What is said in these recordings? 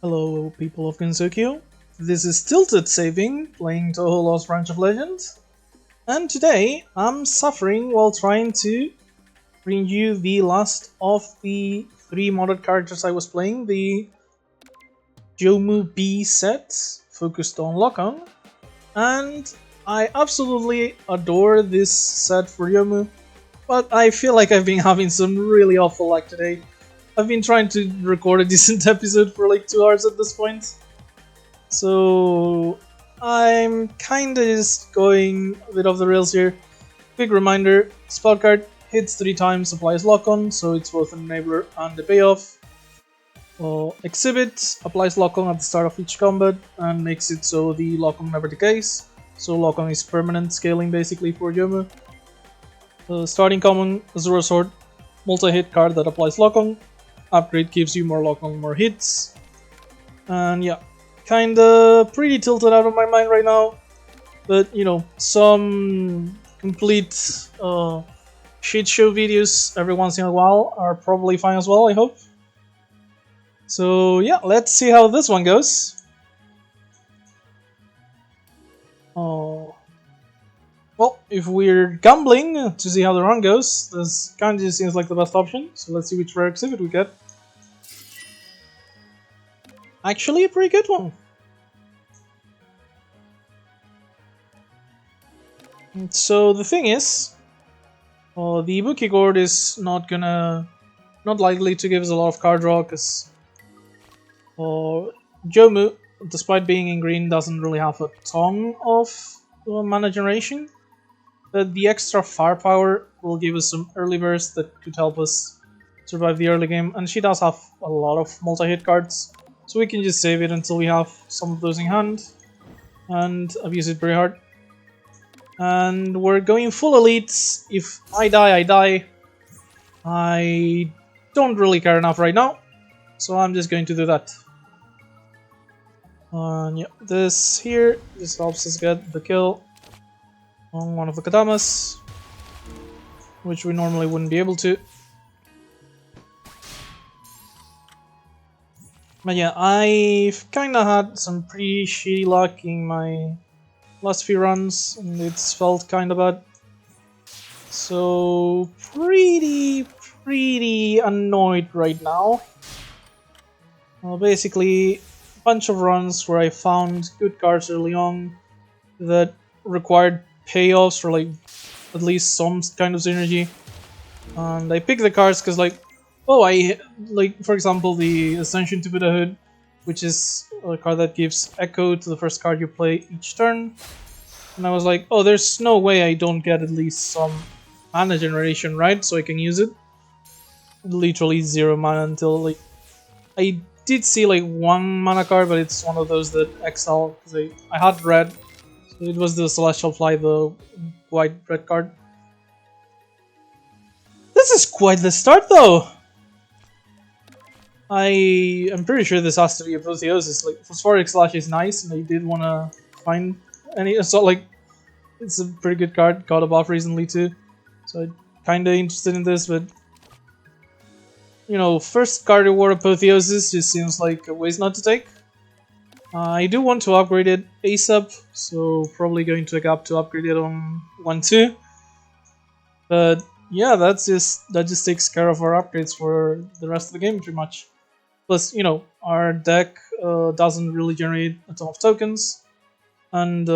Hello, people of Gensokyo. This is Tilted Saving, playing Touhou Lost Branch of Legends. And today, I'm suffering while trying to bring you the last of the 3 modded characters I was playing, the Youmu B set, focused on lock-on. And I absolutely adore this set for Youmu, but I feel like I've been having some really awful luck today. I've been trying to record a decent episode for like 2 hours at this point. So I'm kinda just going a bit off the rails here. Quick reminder, spell card hits 3 times, applies lock on, so it's both an enabler and a payoff. Exhibit applies lock on at the start of each combat and makes it so the lock on never decays. So lock on is permanent scaling basically for Youmu. Starting common, Azure Sword, multi-hit card that applies lock on. Upgrade gives you more lock on, more hits. And yeah, kinda pretty tilted out of my mind right now. But you know, some complete shit show videos every once in a while are probably fine as well, I hope. So yeah, let's see how this one goes. Well, if we're gambling to see how the run goes, this kinda seems like the best option. So let's see which rare exhibit we get. Actually, a pretty good one. So the thing is, the Ibuki Gourd is not likely to give us a lot of card draw, because Youmu, despite being in green, doesn't really have a ton of mana generation. But the extra firepower will give us some early burst that could help us survive the early game, and she does have a lot of multi-hit cards, so we can just save it until we have some of those in hand and abuse it pretty hard. And we're going full elites. If I die, I die. I don't really care enough right now, so I'm just going to do that. And yeah, this helps us get the kill on one of the Katamas, which we normally wouldn't be able to. But yeah, I've kinda had some pretty shitty luck in my last few runs, and it's felt kinda bad. So pretty annoyed right now. Well, basically, a bunch of runs where I found good cards early on that required payoffs for like at least some kind of synergy, and I picked the cards because like, for example, the Ascension to Buddhahood, which is a card that gives echo to the first card you play each turn, and I was like, oh, there's no way I don't get at least some mana generation, right? So I can use it. Literally 0 mana until like I did see like 1 mana card, but it's one of those that exile because I had red. So it was the Celestial Fly, the white red card. This is quite the start though! I am pretty sure this has to be Apotheosis. Like, Phosphoric Slash is nice, and I did want to find any. So, like, it's a pretty good card. Got a buff recently too, so I'm kinda interested in this. But you know, first card reward Apotheosis just seems like a waste not to take. I do want to upgrade it ASAP, so probably going to a gap to upgrade it on 1-2. But yeah, that just takes care of our upgrades for the rest of the game pretty much. Plus, you know, our deck doesn't really generate a ton of tokens, and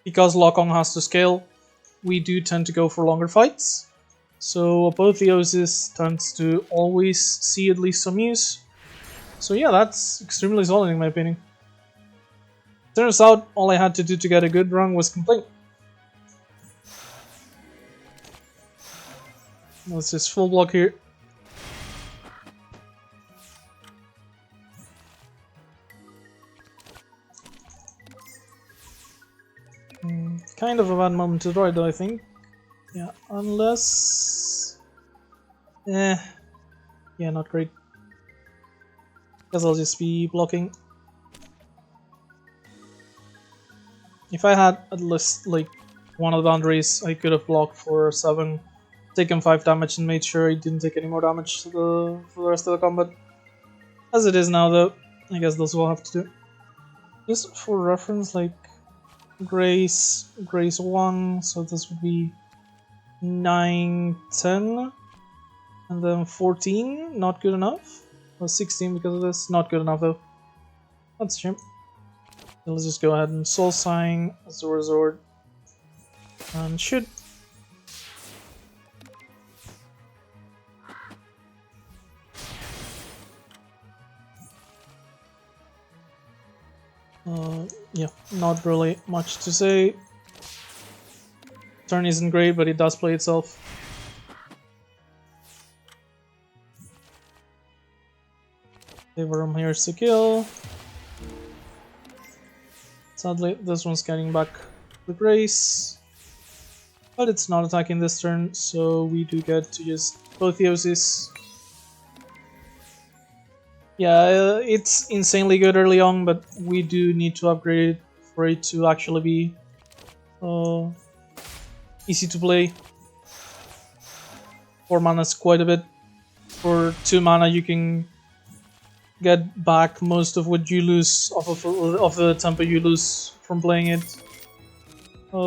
because lock-on has to scale, we do tend to go for longer fights. So Apotheosis tends to always see at least some use. So yeah, that's extremely solid in my opinion. Turns out all I had to do to get a good run was complain. Let's just full block here. Kind of a bad moment to draw it though, I think. Yeah, unless... yeah, not great. Guess I'll just be blocking. If I had at least like one of the boundaries, I could have blocked for 7, taken 5 damage, and made sure I didn't take any more damage for the rest of the combat. As it is now, though, I guess those will have to do. Just for reference, like Grace 1, so this would be 9, 10, and then 14, not good enough. Or 16 because of this, not good enough though. That's a shame. So let's just go ahead and Soul Sign, Azure Sword, and shoot. Yeah, not really much to say. Turn isn't great, but it does play itself. Worm here's to kill. Sadly, this one's getting back the Grace, but it's not attacking this turn, so we do get to just Apotheosis. Yeah, it's insanely good early on, but we do need to upgrade it for it to actually be easy to play. 4 mana is quite a bit. For 2 mana you can get back most of what you lose of the tempo you lose from playing it.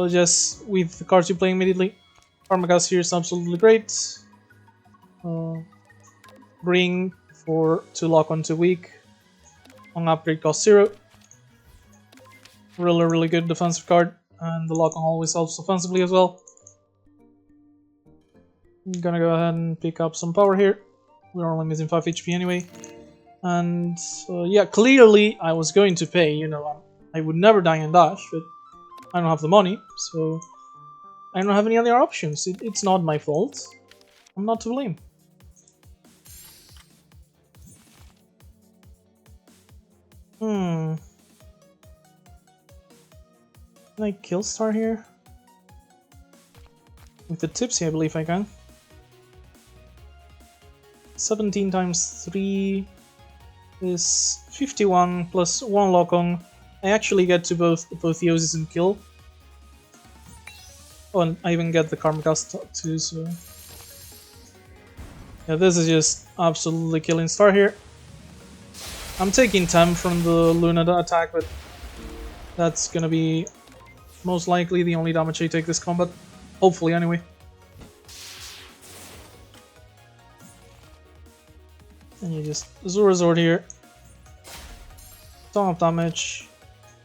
Just with the cards you play immediately. Karmagas here is absolutely great. Bring for 2 lock on 2 weak. On upgrade cost 0. Really good defensive card, and the lock on always helps offensively as well. I'm gonna go ahead and pick up some power here. We're only missing 5 HP anyway. And yeah, clearly I was going to pay, you know, I would never die and dash, but I don't have the money, so I don't have any other options. It's not my fault. I'm not to blame. Can I kill Star here? With the tipsy, I believe I can. 17 times 3 is 51 plus 1 lock on. I actually get to both Apotheosis and kill. Oh, and I even get the Karma Cast too, so... yeah, this is just absolutely killing Star here. I'm taking 10 from the Lunatic attack, but that's gonna be most likely the only damage I take this combat. Hopefully, anyway. And you just Azure Sword here. Ton of damage.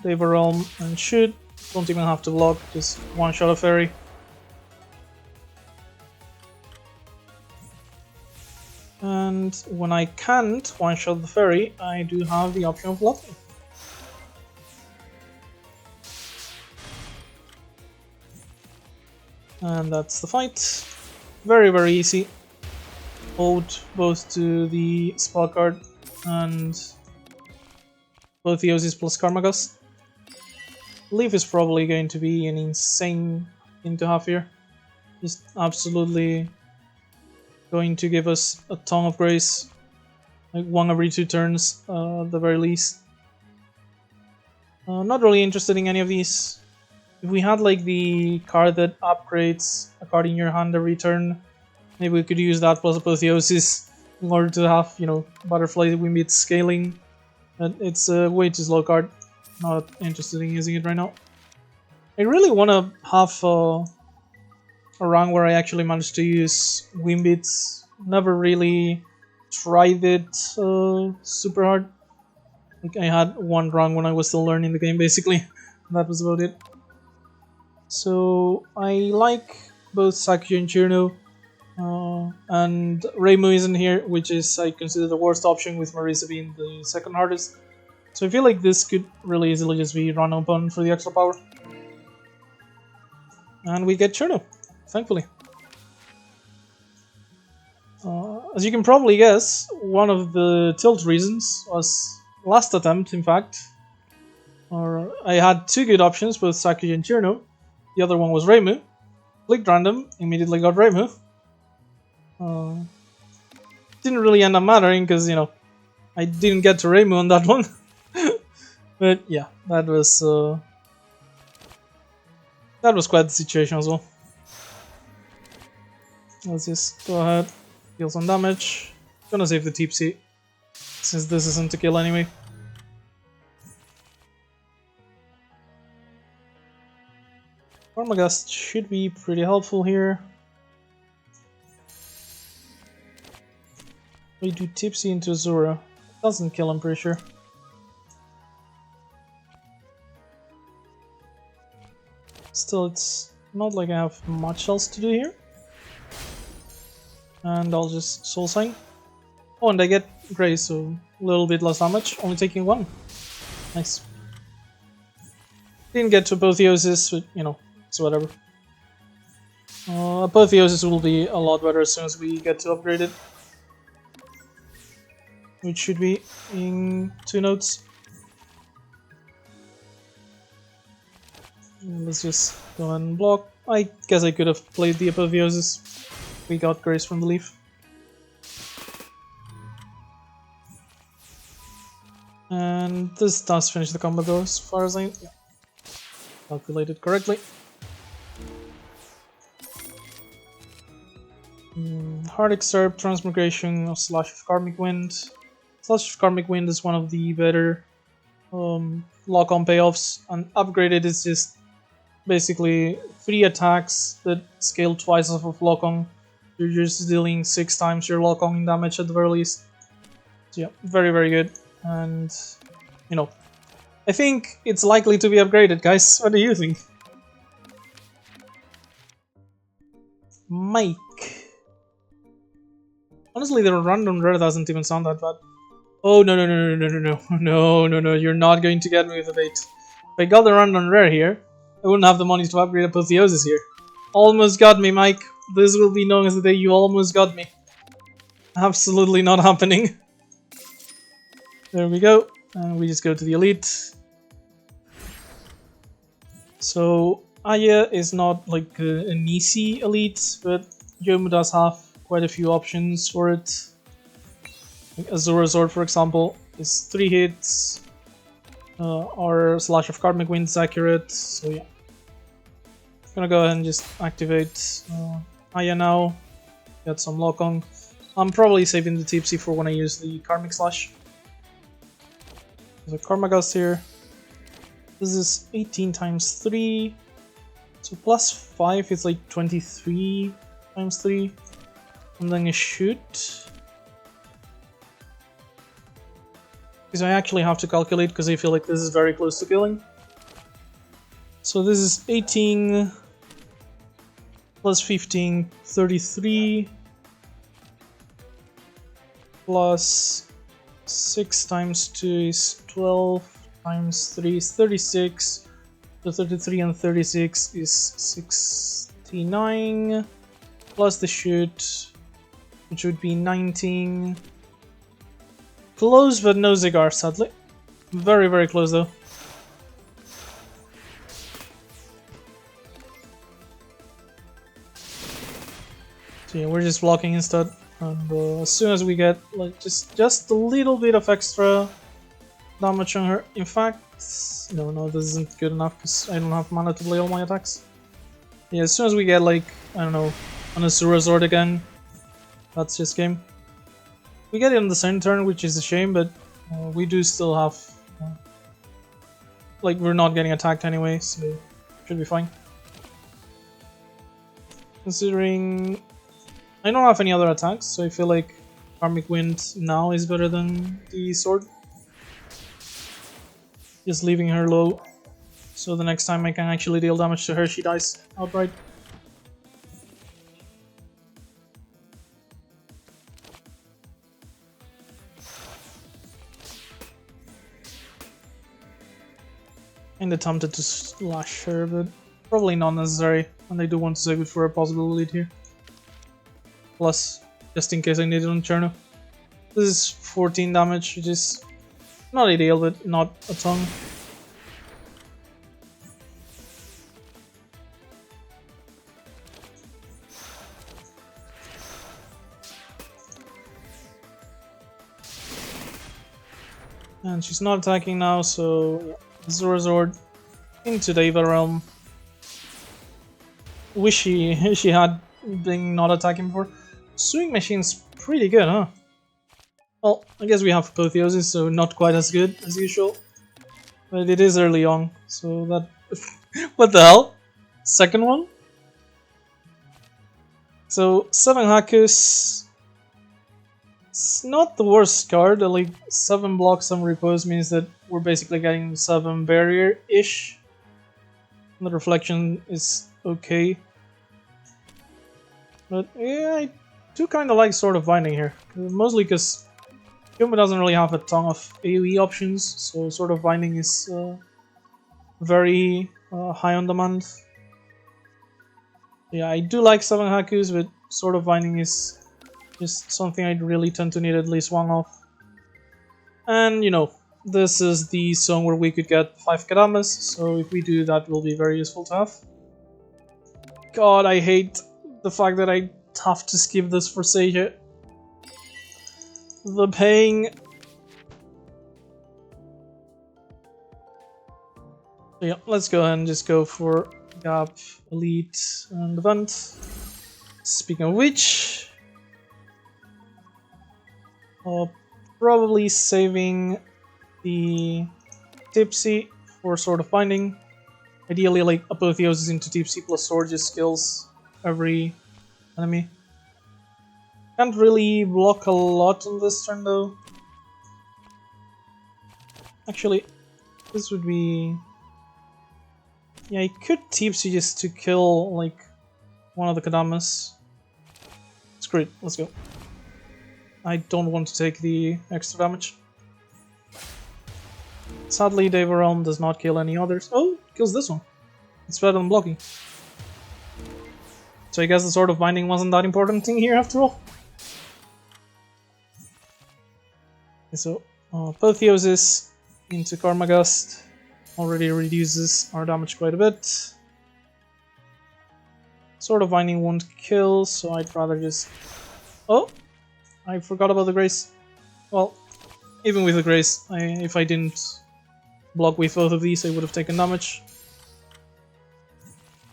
Deva Realm and shoot. Don't even have to block, just one shot a fairy. And when I can't one-shot the fairy, I do have the option of blocking. And that's the fight. Very easy. Hold both to the spell card and both Theosis plus Karmagas. Leaf is probably going to be an insane thing to have here. Just absolutely going to give us a ton of grace, like 1 every 2 turns at the very least. Not really interested in any of these. If we had like the card that upgrades a card in your hand every turn, maybe we could use that plus Apotheosis in order to have, you know, Butterfly Wimbit scaling. But it's a way too slow card. Not interested in using it right now. I really want to have a run where I actually managed to use Wimbits. Never really tried it super hard. Like I had one run when I was still learning the game, basically. That was about it. So I like both Sakuya and Chirno, and Reimu isn't here, which is I consider the worst option, with Marisa being the second hardest. So I feel like this could really easily just be run upon for the extra power. And we get Chirno, thankfully. As you can probably guess, one of the tilt reasons was last attempt, in fact. Or I had 2 good options, both Sakuya and Chirno. The other one was Reimu. Clicked random, immediately got Reimu. Didn't really end up mattering because, you know, I didn't get to Reimu on that one. But yeah, that was quite the situation as well. Let's just go ahead, deal some damage. Gonna save the Tipsy. since this isn't a kill anyway. Karmagast should be pretty helpful here. We do Tipsy into Azura. Doesn't kill, I'm pretty sure. Still, it's not like I have much else to do here. And I'll just Soul Sign. Oh, and I get Grace, so a little bit less damage, only taking 1. Nice. Didn't get to Apotheosis, but you know, it's whatever. Apotheosis will be a lot better as soon as we get to upgrade it. Which should be in 2 notes. Let's just go ahead and block. I guess I could have played the Apotheosis. We got Grace from the Leaf. And this does finish the combo though, as far as I calculated correctly. Hard Excerpt, Transmigration, or Slash of Karmic Wind. Slash of Karmic Wind is one of the better lock-on payoffs, and upgraded is just basically 3 attacks that scale twice off of lock-on. You're just dealing 6 times your lock-on in damage at the very least. So yeah, very very good. And you know, I think it's likely to be upgraded, guys. What do you think? Mike. Honestly, the random rare doesn't even sound that bad. Oh no no no no no no no no no no! You're not going to get me with a bait. If I got the random rare here, I wouldn't have the money to upgrade Apotheosis here. Almost got me, Mike. This will be known as the day you almost got me. Absolutely not happening. There we go. And we just go to the elite. So Aya is not like an easy elite, but Youmu does have quite a few options for it. Like Azura Sword, for example, is 3 hits. Our Slash of Karmic Wind is accurate, so yeah. Gonna go ahead and just activate Aya now. Get some lock on. I'm probably saving the Tipsy for when I use the Karmic Slash. There's a Karmagast here. This is 18 times 3. So plus 5 is like 23 times 3. And then a shoot. Because I actually have to calculate because I feel like this is very close to killing. So this is 18 plus 15, 33 plus 6 times 2 is 12 times 3 is 36. So 33 and 36 is 69 plus the shoot, which would be 19. Close, but no Zigar, sadly. Very, very close, though. So yeah, we're just blocking instead. And as soon as we get like just a little bit of extra damage on her. In fact, no, this isn't good enough because I don't have mana to play all my attacks. Yeah, as soon as we get like, I don't know, an Azura Sword again, that's just game. We get it on the same turn, which is a shame, but we do still have... like, we're not getting attacked anyway, so should be fine. Considering... I don't have any other attacks, so I feel like Karmic Wind now is better than the sword. Just leaving her low, so the next time I can actually deal damage to her, she dies outright. Kinda tempted to slash her, but probably not necessary, and I do want to save it for a possible lead here. Plus, just in case I need it on Cherno. This is 14 damage, which is not ideal, but not a ton. And she's not attacking now, so yeah. Azura Sword into the Eva Realm. Wish she had been not attacking before. Swing Machine's pretty good, huh? Well, I guess we have Apotheosis, so not quite as good as usual. But it is early on, so that... what the hell? Second one? So, 7 Hakus... It's not the worst card, like 7 blocks, 7 repose means that we're basically getting 7 barrier-ish. The reflection is okay. But yeah, I do kind of like Sword of Binding here. Mostly because Youmu doesn't really have a ton of AoE options, so Sword of Binding is very high on demand. Yeah, I do like 7 Hakus, but Sword of Binding is just something I really tend to need at least one of. And, you know, this is the zone where we could get 5 Kadamas, so if we do, that will be very useful to have. God, I hate the fact that I have to skip this for Seija. The pain. So yeah, let's go ahead and just go for Gap, Elite, and Event. Speaking of which, probably saving the Tipsy for Sword of Binding. Ideally, like Apotheosis into Tipsy plus Sword just kills every enemy. Can't really block a lot on this turn though. Actually, this would be... yeah, I could Tipsy just to kill like one of the Kadamas. Screw it, let's go. I don't want to take the extra damage. Sadly, Deva Realm does not kill any others. Oh, kills this one. It's better than blocking. So I guess the Sword of Binding wasn't that important thing here after all. Okay, so Apotheosis into Karma Gust already reduces our damage quite a bit. Sword of Binding won't kill, so I'd rather just... oh! I forgot about the Grace. Well, even with the Grace, if I didn't block with both of these, I would have taken damage.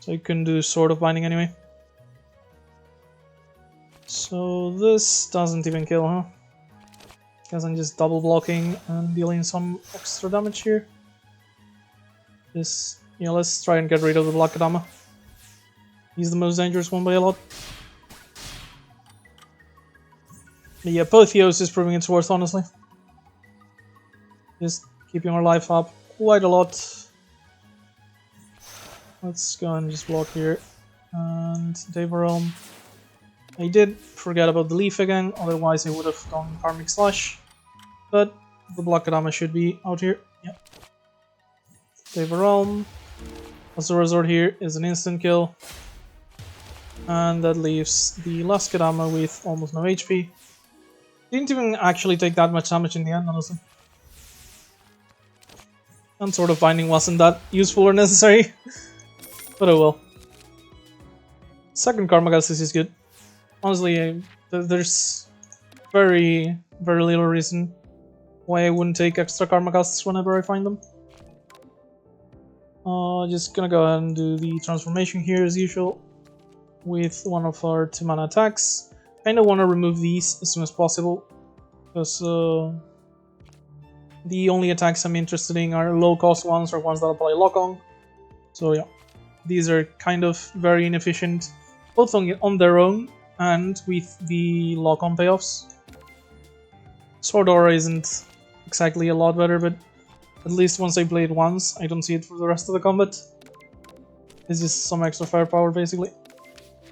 So I couldn't do Sword of Binding anyway. So this doesn't even kill, huh? Guess I'm just double blocking and dealing some extra damage here. Just, yeah, let's try and get rid of the Black Kadama. He's the most dangerous one by a lot. The Apotheosis is proving its worth, honestly. Just keeping our life up quite a lot. Let's go and just block here. And Deva Realm. I did forget about the Leaf again, otherwise I would have gone Karmic Slash. But the Black Kadama should be out here. Yep. Deva Realm. Also Resort here is an instant kill. And that leaves the last Kadama with almost no HP. Didn't even actually take that much damage in the end, honestly. And Sword of Binding wasn't that useful or necessary. But oh well. Second Karma Gust is good. Honestly, there's very little reason why I wouldn't take extra Karma Gusts whenever I find them. Just gonna go ahead and do the transformation here as usual with one of our 2-mana attacks. Kinda wanna remove these as soon as possible because the only attacks I'm interested in are low cost ones or ones that apply lock on. So yeah, these are kind of very inefficient both on their own and with the lock on payoffs. Sword Aura isn't exactly a lot better, but at least once I play it once, I don't see it for the rest of the combat. It's just some extra firepower basically.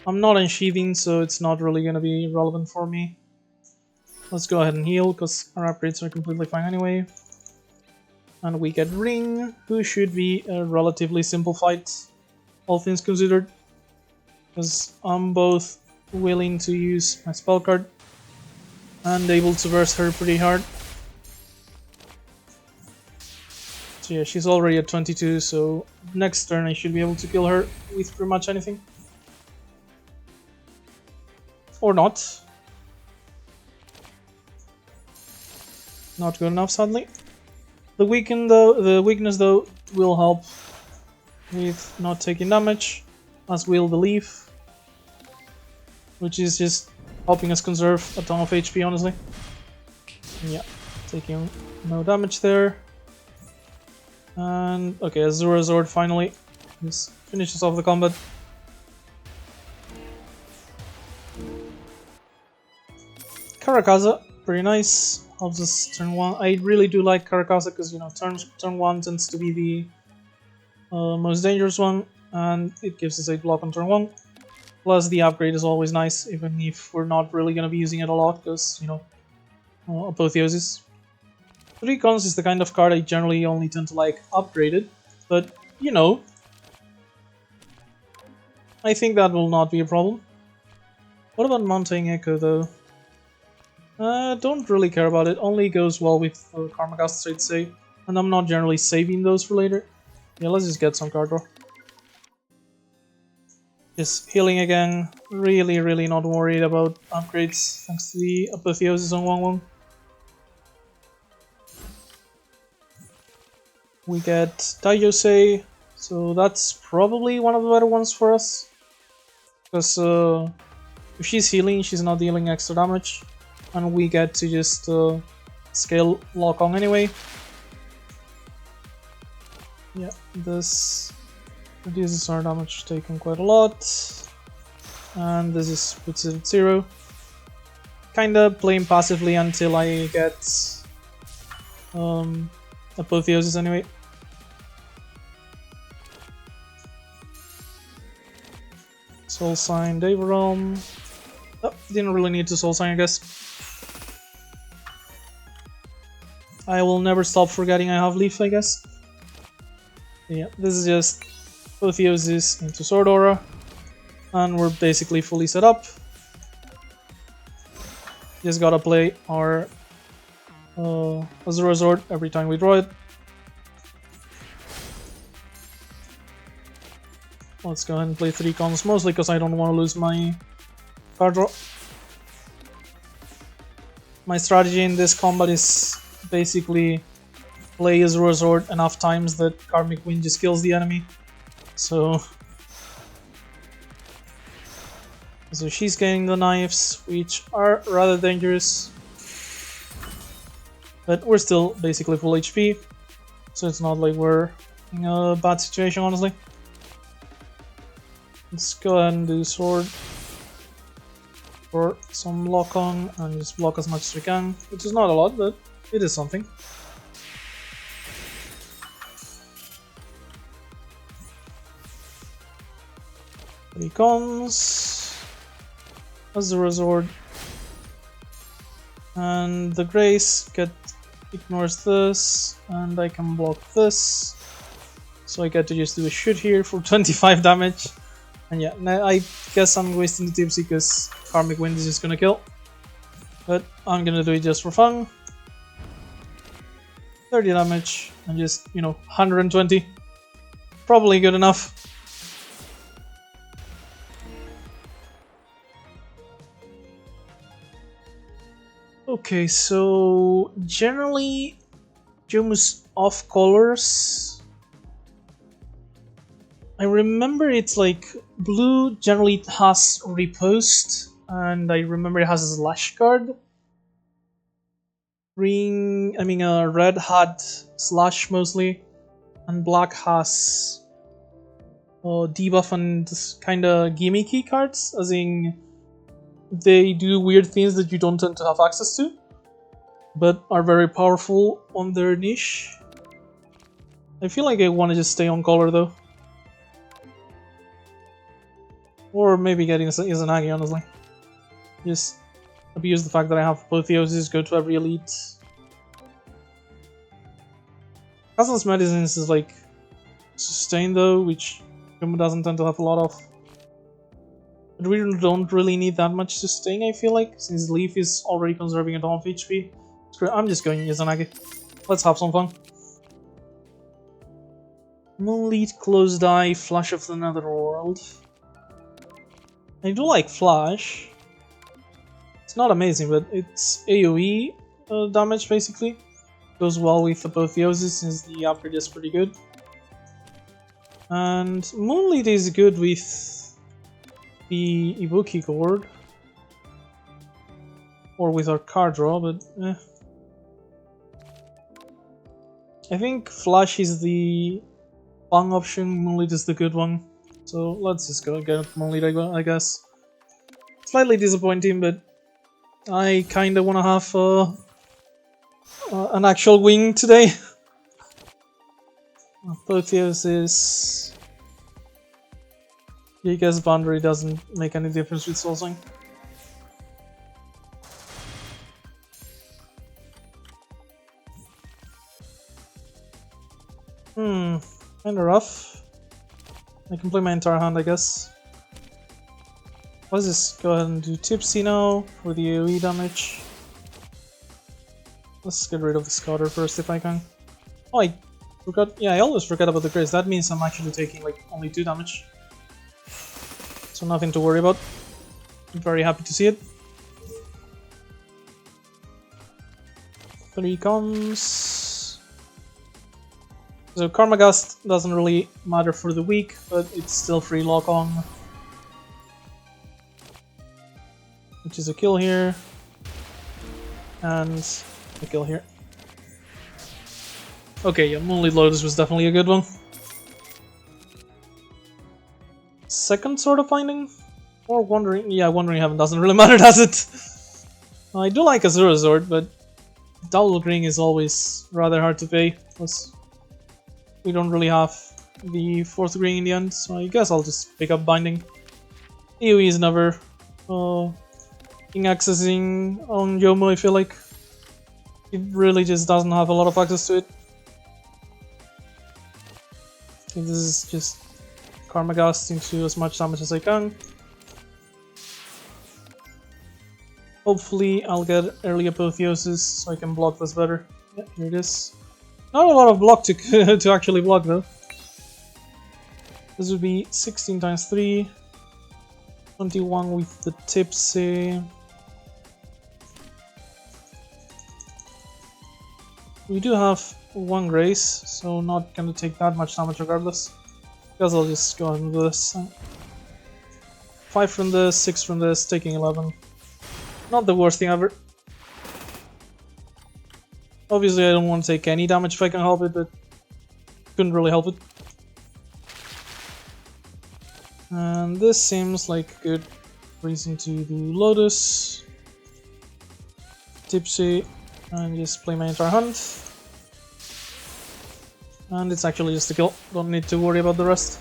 I'm not unsheathing, so it's not really gonna be relevant for me. Let's go ahead and heal, because our upgrades are completely fine anyway. And we get Ring, who should be a relatively simple fight, all things considered. Because I'm both willing to use my spell card and able to burst her pretty hard. So yeah, she's already at 22, so next turn I should be able to kill her with pretty much anything. Or not. Not good enough, sadly. The weakness though will help with not taking damage, as will the Leaf, which is just helping us conserve a ton of HP, honestly. Yeah, taking no damage there. And okay, Azura Zord finally just finishes off the combat. Karakaza, pretty nice. Helps us turn 1. I really do like Karakaza because, you know, turn 1 tends to be the most dangerous one, and it gives us 8 block on turn 1. Plus, the upgrade is always nice, even if we're not really going to be using it a lot because, you know, Apotheosis. 3 cons is the kind of card I generally only tend to like upgraded, but, you know, I think that will not be a problem. What about Mounting Echo, though? Don't really care about it, only goes well with Karma Casters, I'd say, and I'm not generally saving those for later. Yeah, let's just get some card draw. Just healing again, really not worried about upgrades thanks to the Apotheosis on 1-1. We get Daiyosei, so that's probably one of the better ones for us. Because if she's healing, she's not dealing extra damage. And we get to just scale lock on anyway. Yeah, this reduces our damage taken quite a lot. And this is puts it at 0. Kinda playing passively until I get Apotheosis anyway. Soul Sign, Daverealm. Oh, didn't really need to Soul Sign, I guess. I will never stop forgetting I have Leaf, I guess. Yeah, this is just Apotheosis into Sword Aura. And we're basically fully set up. Just gotta play our Azura Zord every time we draw it. Let's go ahead and play 3 cons, mostly because I don't want to lose my card draw. My strategy in this combat is basically play Azura Zord enough times that Karmic Wind just kills the enemy. So she's getting the knives, which are rather dangerous. But we're still basically full HP, so it's not like we're in a bad situation, honestly. Let's go ahead and do Sword for some lock on and just block as much as we can, which is not a lot, but it is something. Three cons, Azura Zord, and the Grace ignores this, and I can block this, so I get to just do a shoot here for 25 damage. And yeah, I guess I'm wasting the Tipsy because Karmic Wind is just gonna kill. But I'm gonna do it just for fun. 30 damage and just, you know, 120. Probably good enough. Okay, so generally Youmu's off colors. I remember it's like blue generally has riposte, and I remember it has a slash card. Red had slash mostly, and black has debuff and kinda gimmicky cards, as in they do weird things that you don't tend to have access to, but are very powerful on their niche. I feel like I want to just stay on color though. Or maybe getting Izanagi, honestly. Just abuse the fact that I have Apotheosis, go to every elite. Castless Medicines is like sustain though, which Youmu doesn't tend to have a lot of. But we don't really need that much sustain, I feel like, since Leaf is already conserving at half HP. I'm just going Izanagi. Let's have some fun. Moonlight, Closed Eye, Flash of the Netherworld. I do like Flash. It's not amazing, but it's AoE damage basically. Goes well with Apotheosis since the upgrade is pretty good. And Moonlight is good with the Ibuki Gourd. Or with our card draw, but I think Flash is the Bang option, Moonlit is the good one. So let's just go get Moonlit, I guess. Slightly disappointing, but I kinda wanna have an actual wing today. Apotheosis. I guess boundary doesn't make any difference with Soulsing. Kinda rough. I can play my entire hand, I guess. Let's just go ahead and do Tipsy now for the AoE damage. Let's get rid of the Scouter first if I can. Oh, I forgot. Yeah, I always forget about the Grace. That means I'm actually taking like only 2 damage. So nothing to worry about. I'm very happy to see it. 3 comes. So Karma Gust doesn't really matter for the week, but it's still free lock on. Which is a kill here. And a kill here. Okay, yeah, Moonlit Lotus was definitely a good one. Second Sword of Finding? Or Wandering? Yeah, Wandering Heaven doesn't really matter, does it? I do like Azura Sword, but double ring is always rather hard to pay. Plus, we don't really have the 4th ring in the end, so I guess I'll just pick up Binding. AoE is never accessing on Youmu, I feel like. It really just doesn't have a lot of access to it. This is just Karma Gust into as much damage as I can. Hopefully I'll get early Apotheosis so I can block this better. Yeah, here it is. Not a lot of block to, to actually block though. This would be 16 times 3. 21 with the Tipsy. We do have 1 Grace, so not gonna take that much damage regardless. Guess I'll just go ahead and do this. 5 from this, 6 from this, taking 11. Not the worst thing ever. Obviously I don't want to take any damage if I can help it, but couldn't really help it. And this seems like a good reason to do Lotus. Tipsy. And just play my entire hand. And it's actually just a kill. Don't need to worry about the rest.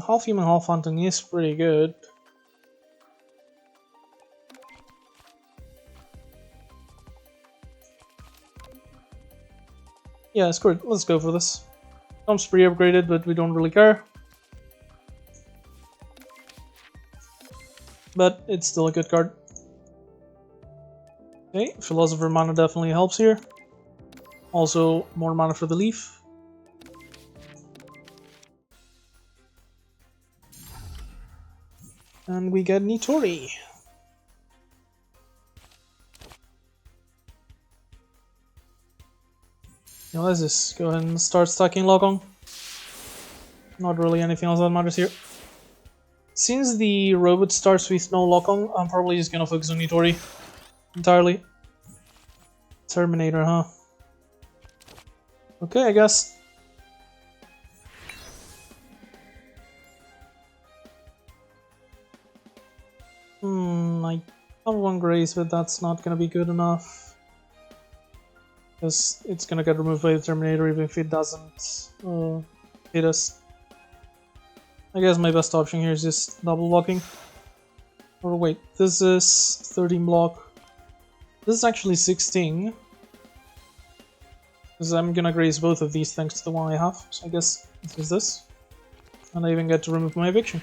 Half human, half hunting is pretty good. Yeah, screw it. Let's go for this. Comes pre-upgraded, but we don't really care. But it's still a good card. Okay, Philosopher mana definitely helps here. Also, more mana for the leaf. And we get Nitori. Now let's just go ahead and start stacking Logon. Not really anything else that matters here. Since the robot starts with no lock-on, I'm probably just gonna focus on Nitori entirely. Terminator, huh? Okay, I guess. I have 1 Grace, but that's not gonna be good enough. Because it's gonna get removed by the Terminator even if it doesn't hit us. I guess my best option here is just double blocking. Or wait, this is 13 block. This is actually 16. Because I'm gonna graze both of these thanks to the one I have. So I guess this is this. And I even get to remove my eviction.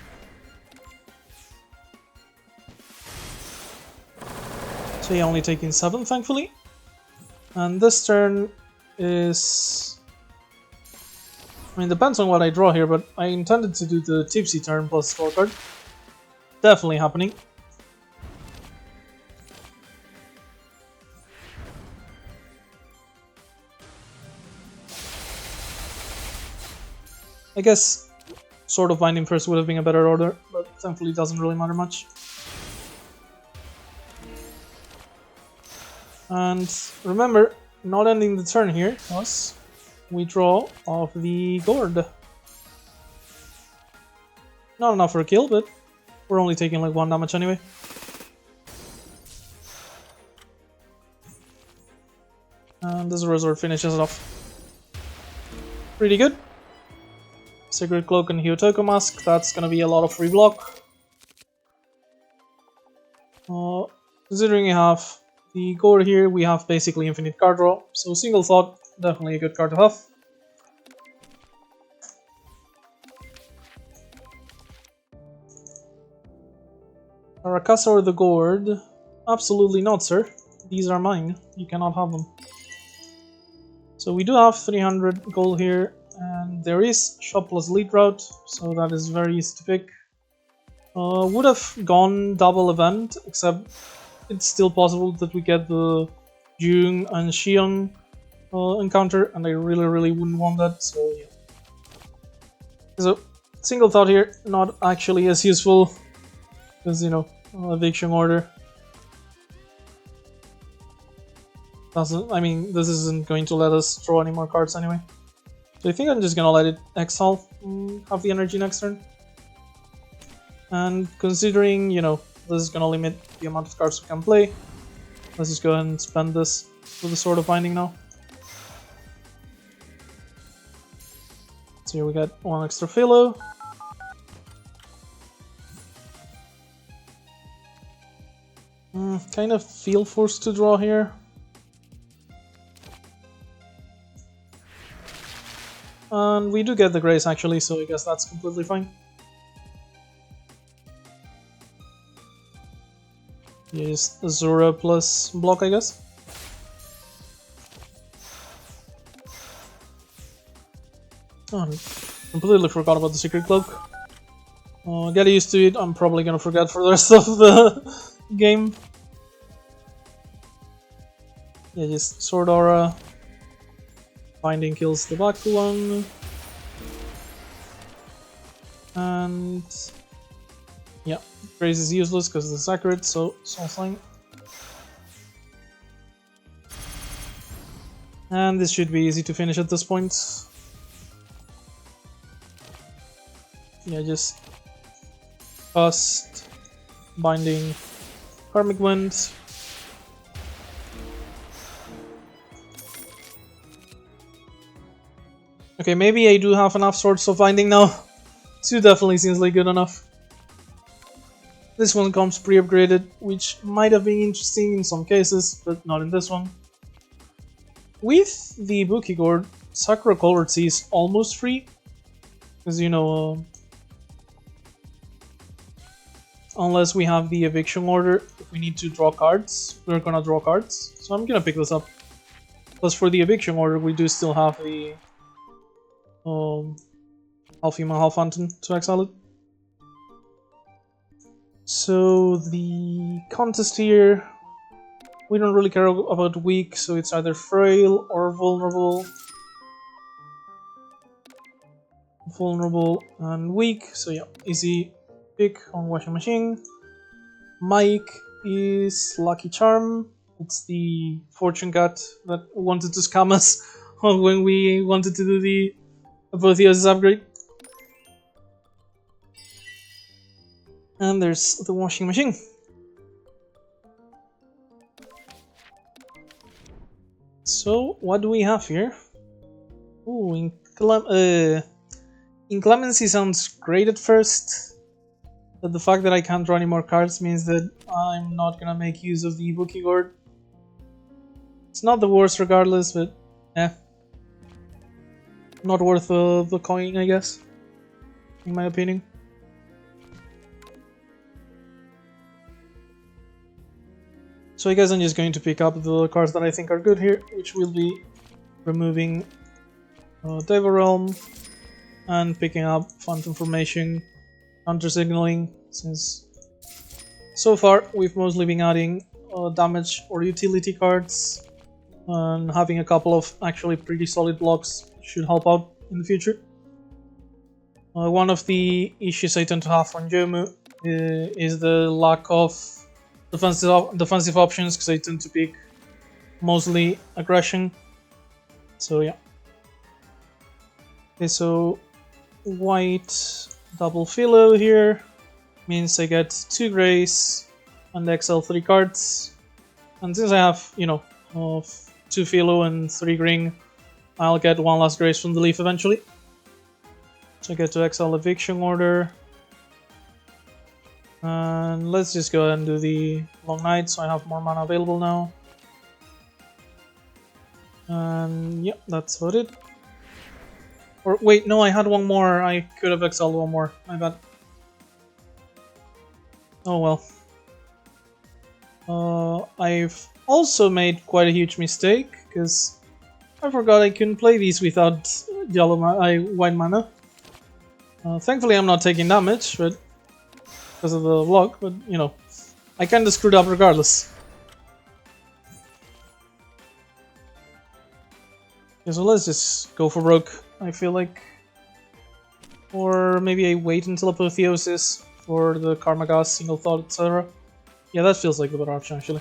So yeah, only taking 7 thankfully. And this turn is... I mean, depends on what I draw here, but I intended to do the Tipsy turn plus scorecard. Definitely happening. I guess Sword of Binding first would have been a better order, but thankfully it doesn't really matter much. And remember, not ending the turn here, because we draw off the gourd. Not enough for a kill, but we're only taking like 1 damage anyway. And this resort finishes it off. Pretty good. Sacred Cloak and Hyotoko Mask, that's gonna be a lot of free block. Considering you have the gourd here, we have basically infinite card draw, so Single Thought, definitely a good card to have. Arakasa or the gourd? Absolutely not, sir. These are mine. You cannot have them. So we do have 300 gold here, and there is shop plus lead route, so that is very easy to pick. Would have gone double event, except it's still possible that we get the Jung and Xiong encounter, and I really wouldn't want that, so yeah. So, Single Thought here, not actually as useful, because, you know, eviction order. I mean, this isn't going to let us draw any more cards anyway. So I think I'm just gonna let it exile, have the energy next turn. And considering, you know, this is gonna limit the amount of cards we can play, let's just go ahead and spend this with the Sword of Binding now. So here we get 1 extra Philo. Kind of feel forced to draw here. And we do get the Grace actually, so I guess that's completely fine. Use Azura plus block, I guess. Oh, I completely forgot about the Secret Cloak. Get used to it, I'm probably gonna forget for the rest of the game. Yeah, just Sword Aura. Binding kills the back one. And yeah, Grace is useless because it's accurate, so Soul Sling. And this should be easy to finish at this point. Yeah, just cast Binding Karmic Wind. Okay, maybe I do have enough Swords of Binding now. 2 definitely seems like good enough. This one comes pre-upgraded, which might have been interesting in some cases, but not in this one. With the Buki Gourd, Sakura Colored Sea is almost free, because you know, unless we have the eviction order, if we need to draw cards, we're gonna draw cards. So I'm gonna pick this up. Plus for the eviction order, we do still have the half human, half phantom to exile it. So the contest here, we don't really care about weak, so it's either frail or vulnerable. Vulnerable and weak, so yeah, easy pick on Washing Machine. Mike is Lucky Charm. It's the fortune cat that wanted to scam us when we wanted to do the Apotheosis upgrade. And there's the Washing Machine. So, what do we have here? Ooh, Inclemency sounds great at first, but the fact that I can't draw any more cards means that I'm not gonna make use of the Buki Gourd. It's not the worst regardless, but eh. Not worth the coin, I guess, in my opinion. So I guess I'm just going to pick up the cards that I think are good here, which will be removing Devo Realm and picking up Phantom Formation, Counter Signaling, since so far we've mostly been adding damage or utility cards, and having a couple of actually pretty solid blocks should help out in the future. One of the issues I tend to have on Youmu is the lack of defensive options, because I tend to pick mostly aggression. So yeah. Okay, so white double philo here means I get 2 grays and exile 3 cards. And since I have, you know, 2 philo and 3 green, I'll get 1 last grace from the leaf eventually. So I get to exile eviction order. And let's just go ahead and do the long night so I have more mana available now. And yeah, that's about it. Or wait, no, I had one more. I could have exiled one more. My bad. Oh well. I've also made quite a huge mistake because I forgot I couldn't play these without white mana. Thankfully, I'm not taking damage, but because of the block. But you know, I kind of screwed up regardless. Okay, so let's just go for rogue. I feel like, or maybe I wait until Apotheosis for the Karma Gas, Single Thought, etc. Yeah, that feels like the better option actually.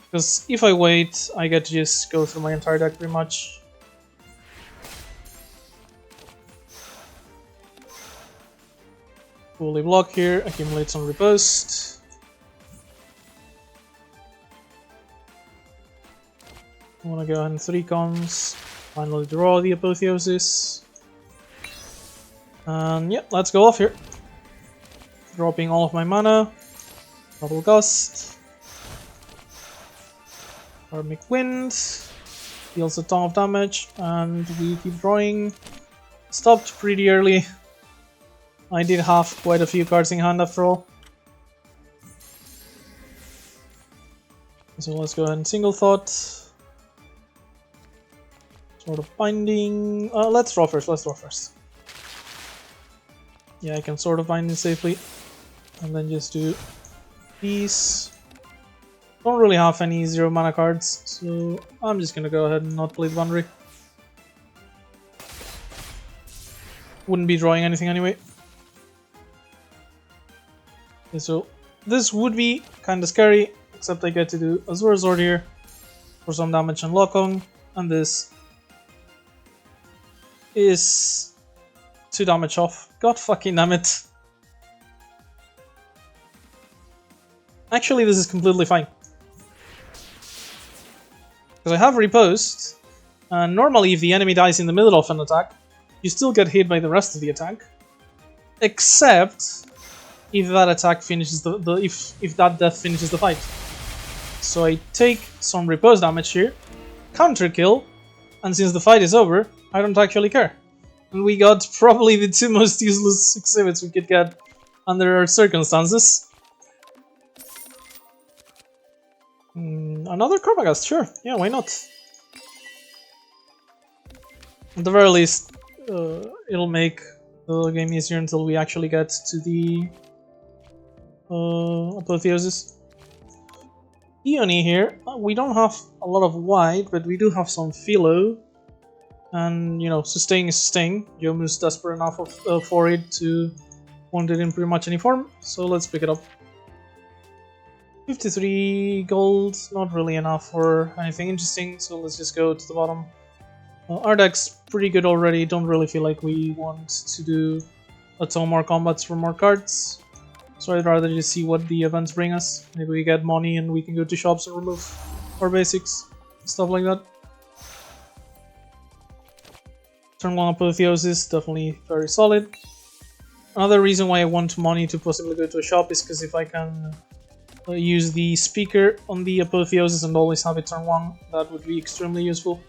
Because if I wait, I get to just go through my entire deck pretty much. Fully block here, accumulate some riposte. I want to go ahead and 3 cons, finally draw the Apotheosis. And yeah, let's go off here. Dropping all of my mana. Double Gust. Karmic Wind. Deals a ton of damage, and we keep drawing. Stopped pretty early. I did have quite a few cards in hand after all. So let's go ahead and Single Thought. Sort of Binding. Let's draw first, Yeah, I can sort of bind it safely. And then just do these. Don't really have any 0 mana cards, so I'm just gonna go ahead and not play the boundary. Wouldn't be drawing anything anyway. Okay, so this would be kinda scary, except I get to do Azure Sword here for some damage and lock on, and this is 2 damage off. God fucking damn it. Actually, this is completely fine. Because I have riposte, and normally if the enemy dies in the middle of an attack, you still get hit by the rest of the attack. Except if that attack finishes if that death finishes the fight. So I take some riposte damage here, counter kill, and since the fight is over, I don't actually care. And we got probably the 2 most useless exhibits we could get under our circumstances. Another Karmagast, sure. Yeah, why not? At the very least, it'll make the game easier until we actually get to the Apotheosis. Eony here, we don't have a lot of white, but we do have some philo. And, you know, sustain is sustain. Youmu's desperate enough for it to want it in pretty much any form, so let's pick it up. 53 gold, not really enough for anything interesting, so let's just go to the bottom. Our deck's pretty good already, don't really feel like we want to do a ton more combats for more cards. So I'd rather just see what the events bring us. Maybe we get money and we can go to shops and remove our basics, stuff like that. Turn 1 Apotheosis, definitely very solid. Another reason why I want money to possibly go to a shop is because if I can use the speaker on the Apotheosis and always have it turn 1, that would be extremely useful.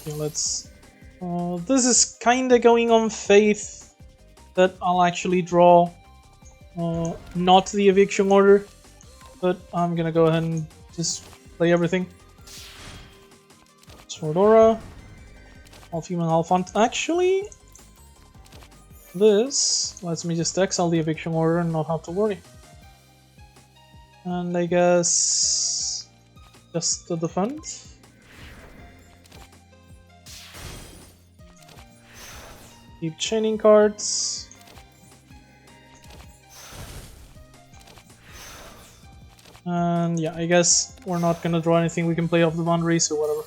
Okay, let's... this is kinda going on faith that I'll actually draw not the eviction order, but I'm gonna go ahead and just play everything. Swordora, half human, half hunt. Actually, this lets me just exile the eviction order and not have to worry. And I guess just to defend. Keep chaining cards. And yeah, I guess we're not gonna draw anything we can play off the boundary, so whatever.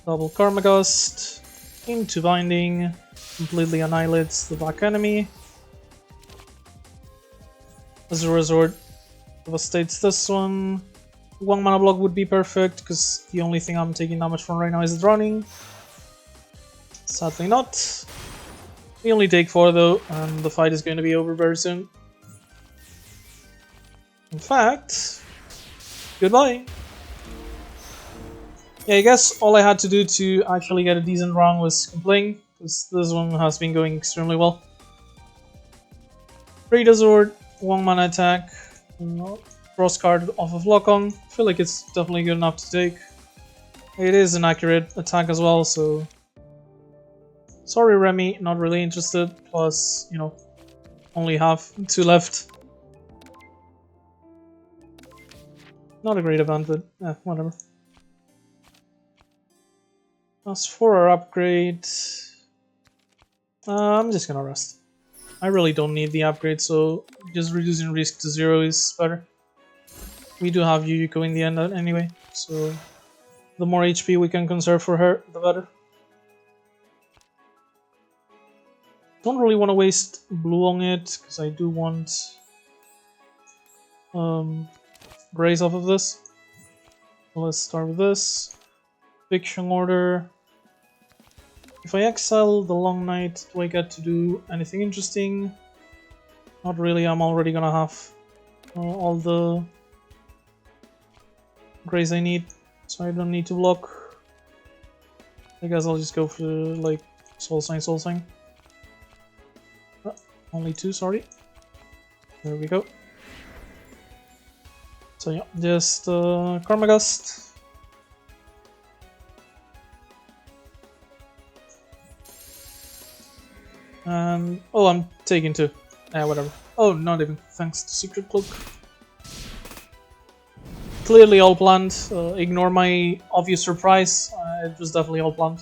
Double Karma Gust into Binding, completely annihilates the back enemy. As a resort, devastates this one. 1 mana block would be perfect, because the only thing I'm taking damage from right now is drowning. Sadly not. We only take 4 though, and the fight is going to be over very soon. In fact, goodbye. Yeah, I guess all I had to do to actually get a decent round was complain, because this one has been going extremely well. Great Sword, 1 mana attack, cross card off of lock-on. I feel like it's definitely good enough to take. It is an accurate attack as well, so... Sorry Remy, not really interested, plus, you know, only have 2 left. Not a great event, but whatever. As for our upgrade, I'm just gonna rest. I really don't need the upgrade, so just reducing risk to 0 is better. We do have Yuyuko in the end anyway, so the more HP we can conserve for her, the better. Don't really want to waste blue on it, because I do want Grace off of this. So let's start with this. Fiction Order. If I exile the Long Night, do I get to do anything interesting? Not really, I'm already gonna have all the Grace I need, so I don't need to block. I guess I'll just go for like Soul Sign, Soul Sign. Only 2, sorry. There we go. So yeah, just Karma Gust. And oh, I'm taking 2. Whatever. Oh, not even. Thanks to Secret Cloak. Clearly all planned. Ignore my obvious surprise. It was definitely all planned.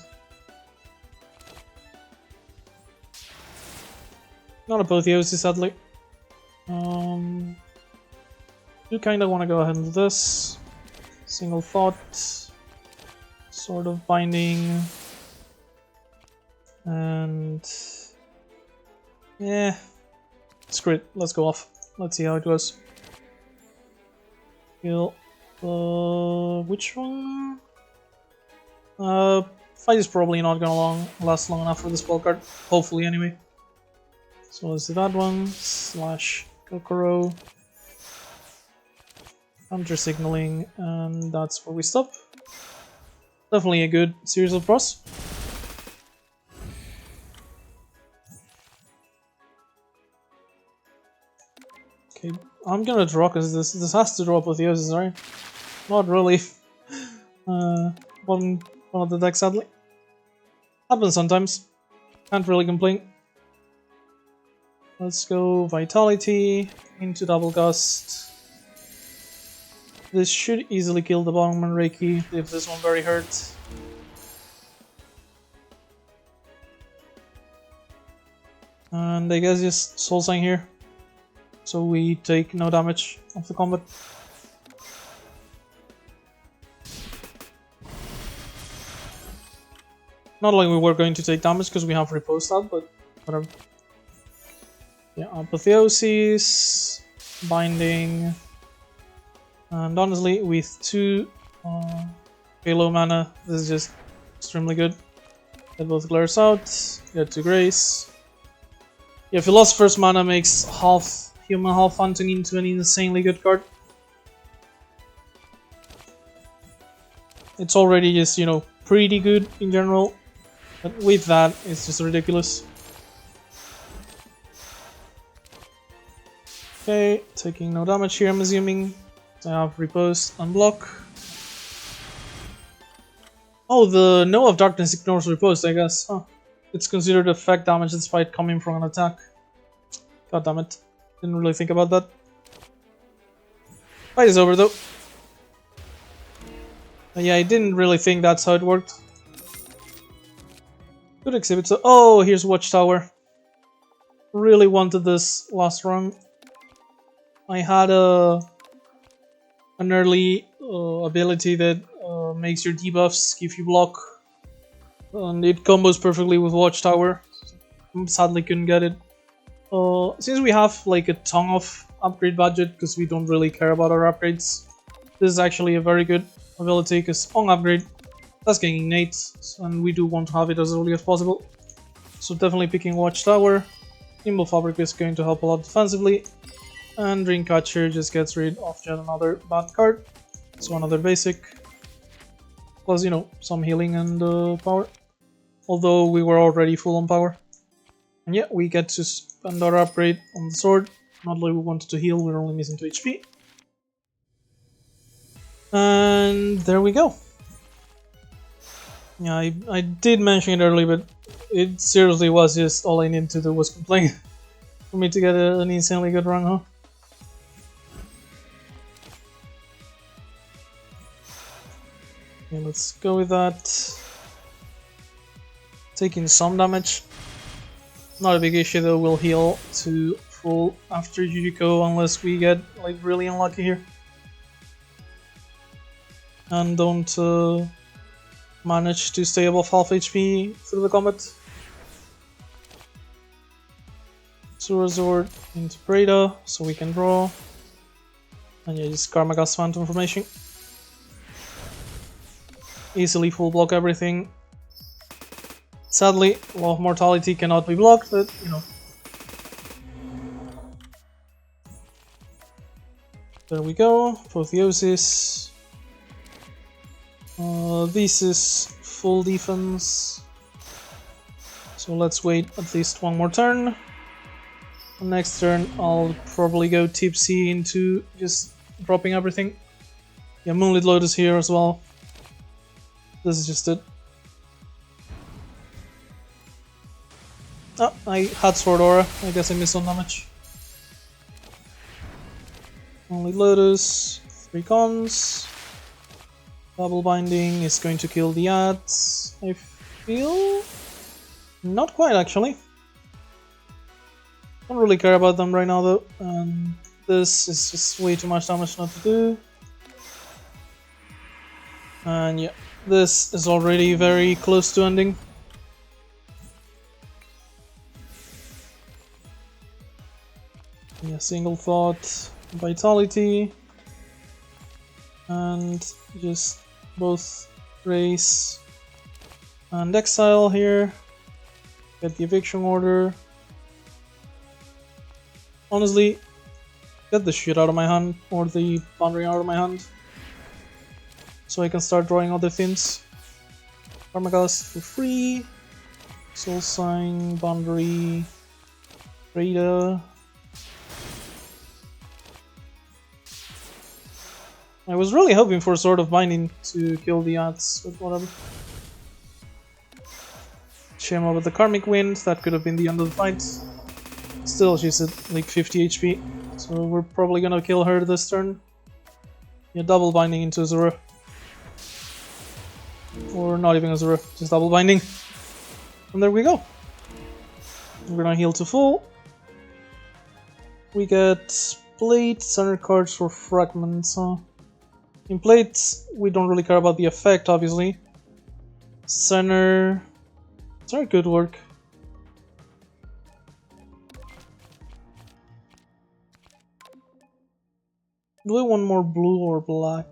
Not apotheosis, sadly. Do kind of want to go ahead and do this. Single Thought. Sort of Binding. And... yeah. Screw it. Let's go off. Let's see how it goes. Kill. Which one? Fight is probably not gonna last long enough for this spell card. Hopefully, anyway. So let's do that one. Slash Kokoro. Counter signaling, and that's where we stop. Definitely a good series of pros. Okay, I'm gonna draw because this has to draw Apotheosis, right? Not really. One of the decks, sadly. Happens sometimes. Can't really complain. Let's go Vitality into Double Gust. This should easily kill the bottom one Reiki, leave this one very hurt. And I guess just Soul Sign here, so we take no damage of the combat. Not like we were going to take damage because we have Repose that, but whatever. Yeah, Apotheosis, Binding, and honestly, with 2 Halo mana, this is just extremely good. Get both Glares out, get 2 Grace. Yeah, Philosopher's Mana makes half human, half Phantom into an insanely good card. It's already just, you know, pretty good in general, but with that, it's just ridiculous. Okay, taking no damage here, I'm assuming. So I have Repose, Unblock. Oh, the No of Darkness ignores Repose, I guess. Huh. It's considered effect damage despite coming from an attack. God damn it. Didn't really think about that. Fight is over though. Yeah, I didn't really think that's how it worked. Good exhibit. So, oh, here's Watchtower. really wanted this last run. I had an early ability that makes your debuffs give you block, and it combos perfectly with Watchtower. Sadly couldn't get it. Since we have like a ton of upgrade budget, because we don't really care about our upgrades, this is actually a very good ability, because on upgrade, that's getting innate, and we do want to have it as early as possible. So definitely picking Watchtower. Nimble Fabric is going to help a lot defensively, and Dreamcatcher just gets rid of yet another bad card. So another basic, plus you know, some healing and power. Although we were already full on power. And yeah, we get to spend our upgrade on the sword. Not like we wanted to heal, we're only missing 2 HP. And there we go. Yeah, I did mention it earlier, but it seriously was just all I needed to do was complain for me to get an insanely good run, huh? Yeah, let's go with that. Taking some damage. Not a big issue though, we'll heal to full after Jujiko unless we get like really unlucky here. And don't manage to stay above half HP through the combat. Resort into Breda so we can draw. And yeah, just Karma Gas Phantom Formation. Easily full block everything. Sadly, Law of Mortality cannot be blocked, but you know. There we go, Apotheosis. This is full defense. So let's wait at least one more turn. Next turn I'll probably go tipsy into just dropping everything. Yeah, Moonlit Lotus here as well. This is just it. Oh, I had Sword Aura. I guess I missed some damage. Moonlit Lotus, 3 cons. Double Binding is going to kill the ads, I feel? Not quite actually. Don't really care about them right now though, and this is just way too much damage not to do. And yeah, this is already very close to ending. Yeah, Single Thought, Vitality, and just both Race and Exile here. Get the Eviction Order. Honestly, get the shit out of my hand, or the boundary out of my hand, so I can start drawing other things. Karmagas for free, Soul Sign, Boundary, Rada. I was really hoping for Sword of Binding to kill the ads, but whatever. Shema with the Karmic Wind, that could have been the end of the fight. Still, she's at like 50 HP, so we're probably gonna kill her this turn. Yeah, double binding into Azura. Or not even Azura, just double binding. And there we go. We're gonna heal to full. We get Plate, center cards for fragments. In Plate, we don't really care about the effect, obviously. Center could work. Do I want more blue or black?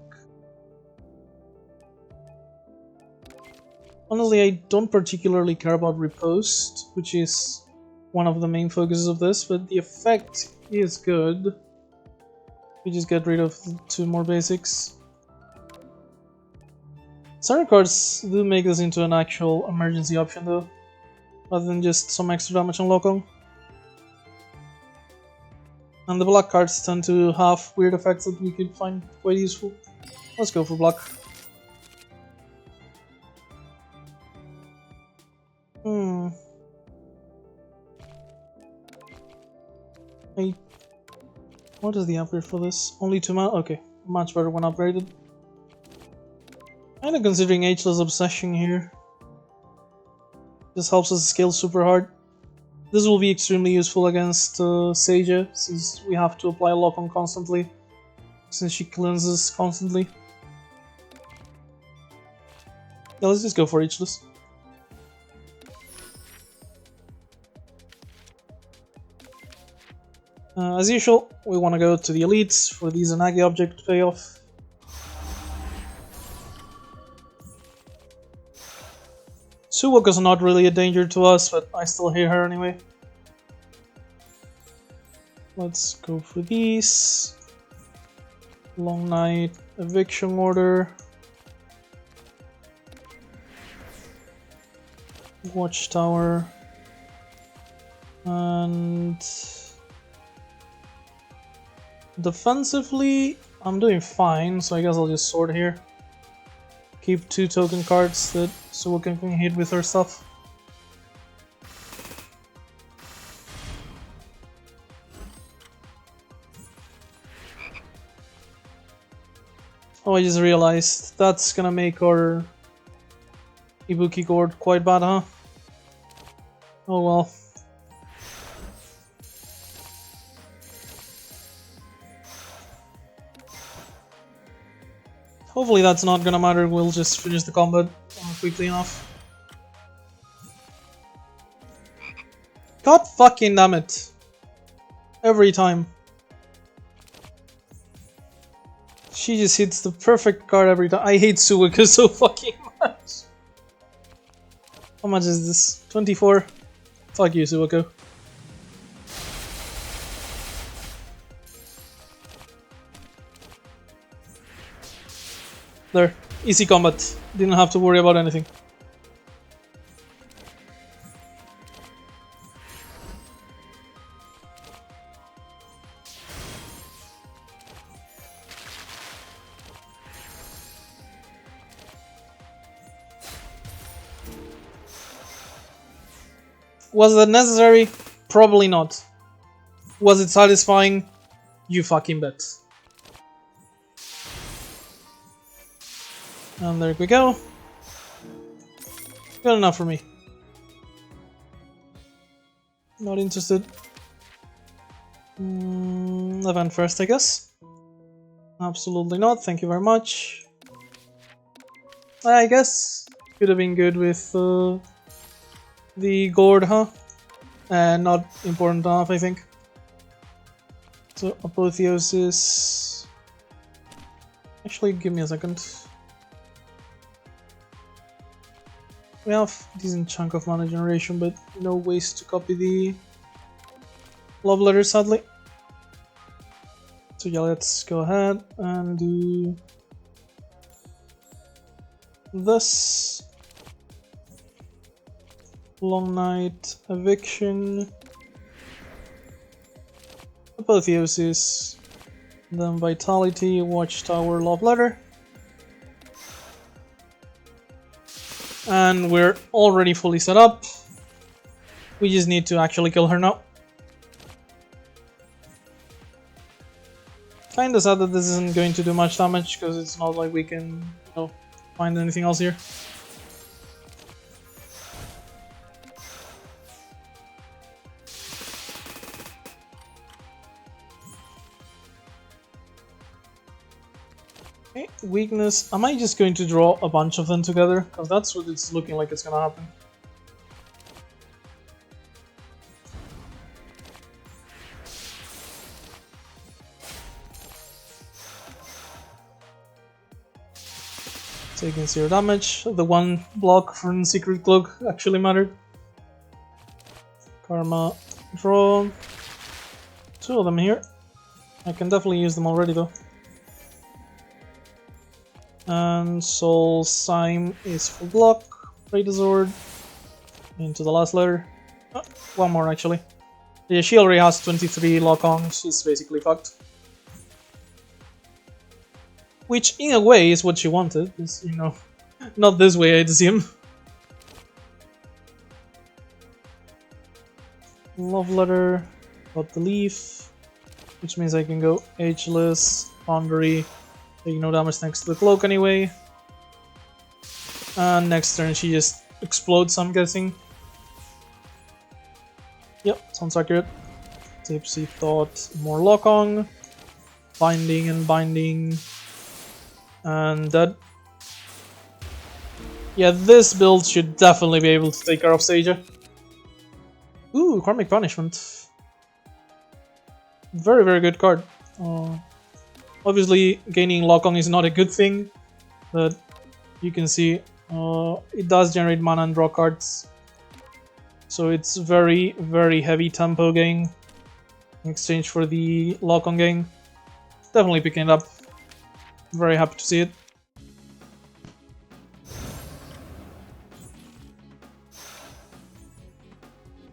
Honestly, I don't particularly care about Riposte, which is one of the main focuses of this, but the effect is good. We just get rid of 2 more basics. Center cards do make this into an actual emergency option though, rather than just some extra damage on local. And the black cards tend to have weird effects that we could find quite useful. Let's go for black. What is the upgrade for this? Only 2 mana? Okay, much better when upgraded. Kinda considering Ageless Obsession here. This helps us scale super hard. This will be extremely useful against Seija, since we have to apply lock on constantly, since she cleanses constantly. Yeah, let's just go for Ageless. As usual, we want to go to the elites for the Izanagi object payoff. Suwako's not really a danger to us, but I still hear her anyway. Let's go for these. Long Night, Eviction Order. Watchtower. And... defensively, I'm doing fine, so I guess I'll just sort here. Keep 2 token cards that Suwako can hit with her stuff. Oh, I just realized that's gonna make our Ibuki Gourd quite bad, huh? Oh well. Hopefully that's not gonna matter, we'll just finish the combat quickly enough. God fucking damn it. Every time. She just hits the perfect card every time. I hate Suwako so fucking much. How much is this? 24? Fuck you, Suwako. There. Easy combat. Didn't have to worry about anything. Was that necessary? Probably not. Was it satisfying? You fucking bet. And there we go. Good enough for me. Not interested. Event first, I guess. Absolutely not, thank you very much. I guess could have been good with the gourd, huh? Not important enough, I think. So, Apotheosis... Actually, give me a second. We have a decent chunk of mana generation, but no ways to copy the love letter, sadly. So yeah, let's go ahead and do this. Long Night, Eviction, Apotheosis, then Vitality, Watchtower, Love Letter. And we're already fully set up. We just need to actually kill her now. Kinda sad that this isn't going to do much damage, because it's not like we can, you know, find anything else here. Okay, weakness. Am I just going to draw a bunch of them together? Because that's what it's looking like it's gonna happen. Taking 0 damage. The one block from Secret Cloak actually mattered. Karma, draw. 2 of them here. I can definitely use them already though. And Soul Sime is full block. Razor into the last letter. Oh, one more actually. Yeah, she already has 23 lock on. She's basically fucked. Which, in a way, is what she wanted. Is, you know, not this way, I'd assume. Love letter. Got the leaf, which means I can go ageless, Foundry. Taking no damage thanks to the cloak anyway. And next turn she just explodes, I'm guessing. Yep, sounds accurate. Tipsy Thought, more Lokong, binding and binding, and that. Yeah, this build should definitely be able to take care of Seija. Ooh, Karmic Punishment. Very, very good card. Obviously, gaining Lokong is not a good thing, but you can see it does generate mana and draw cards. So it's very, very heavy tempo gain in exchange for the Lokong gain. Definitely picking it up. Very happy to see it.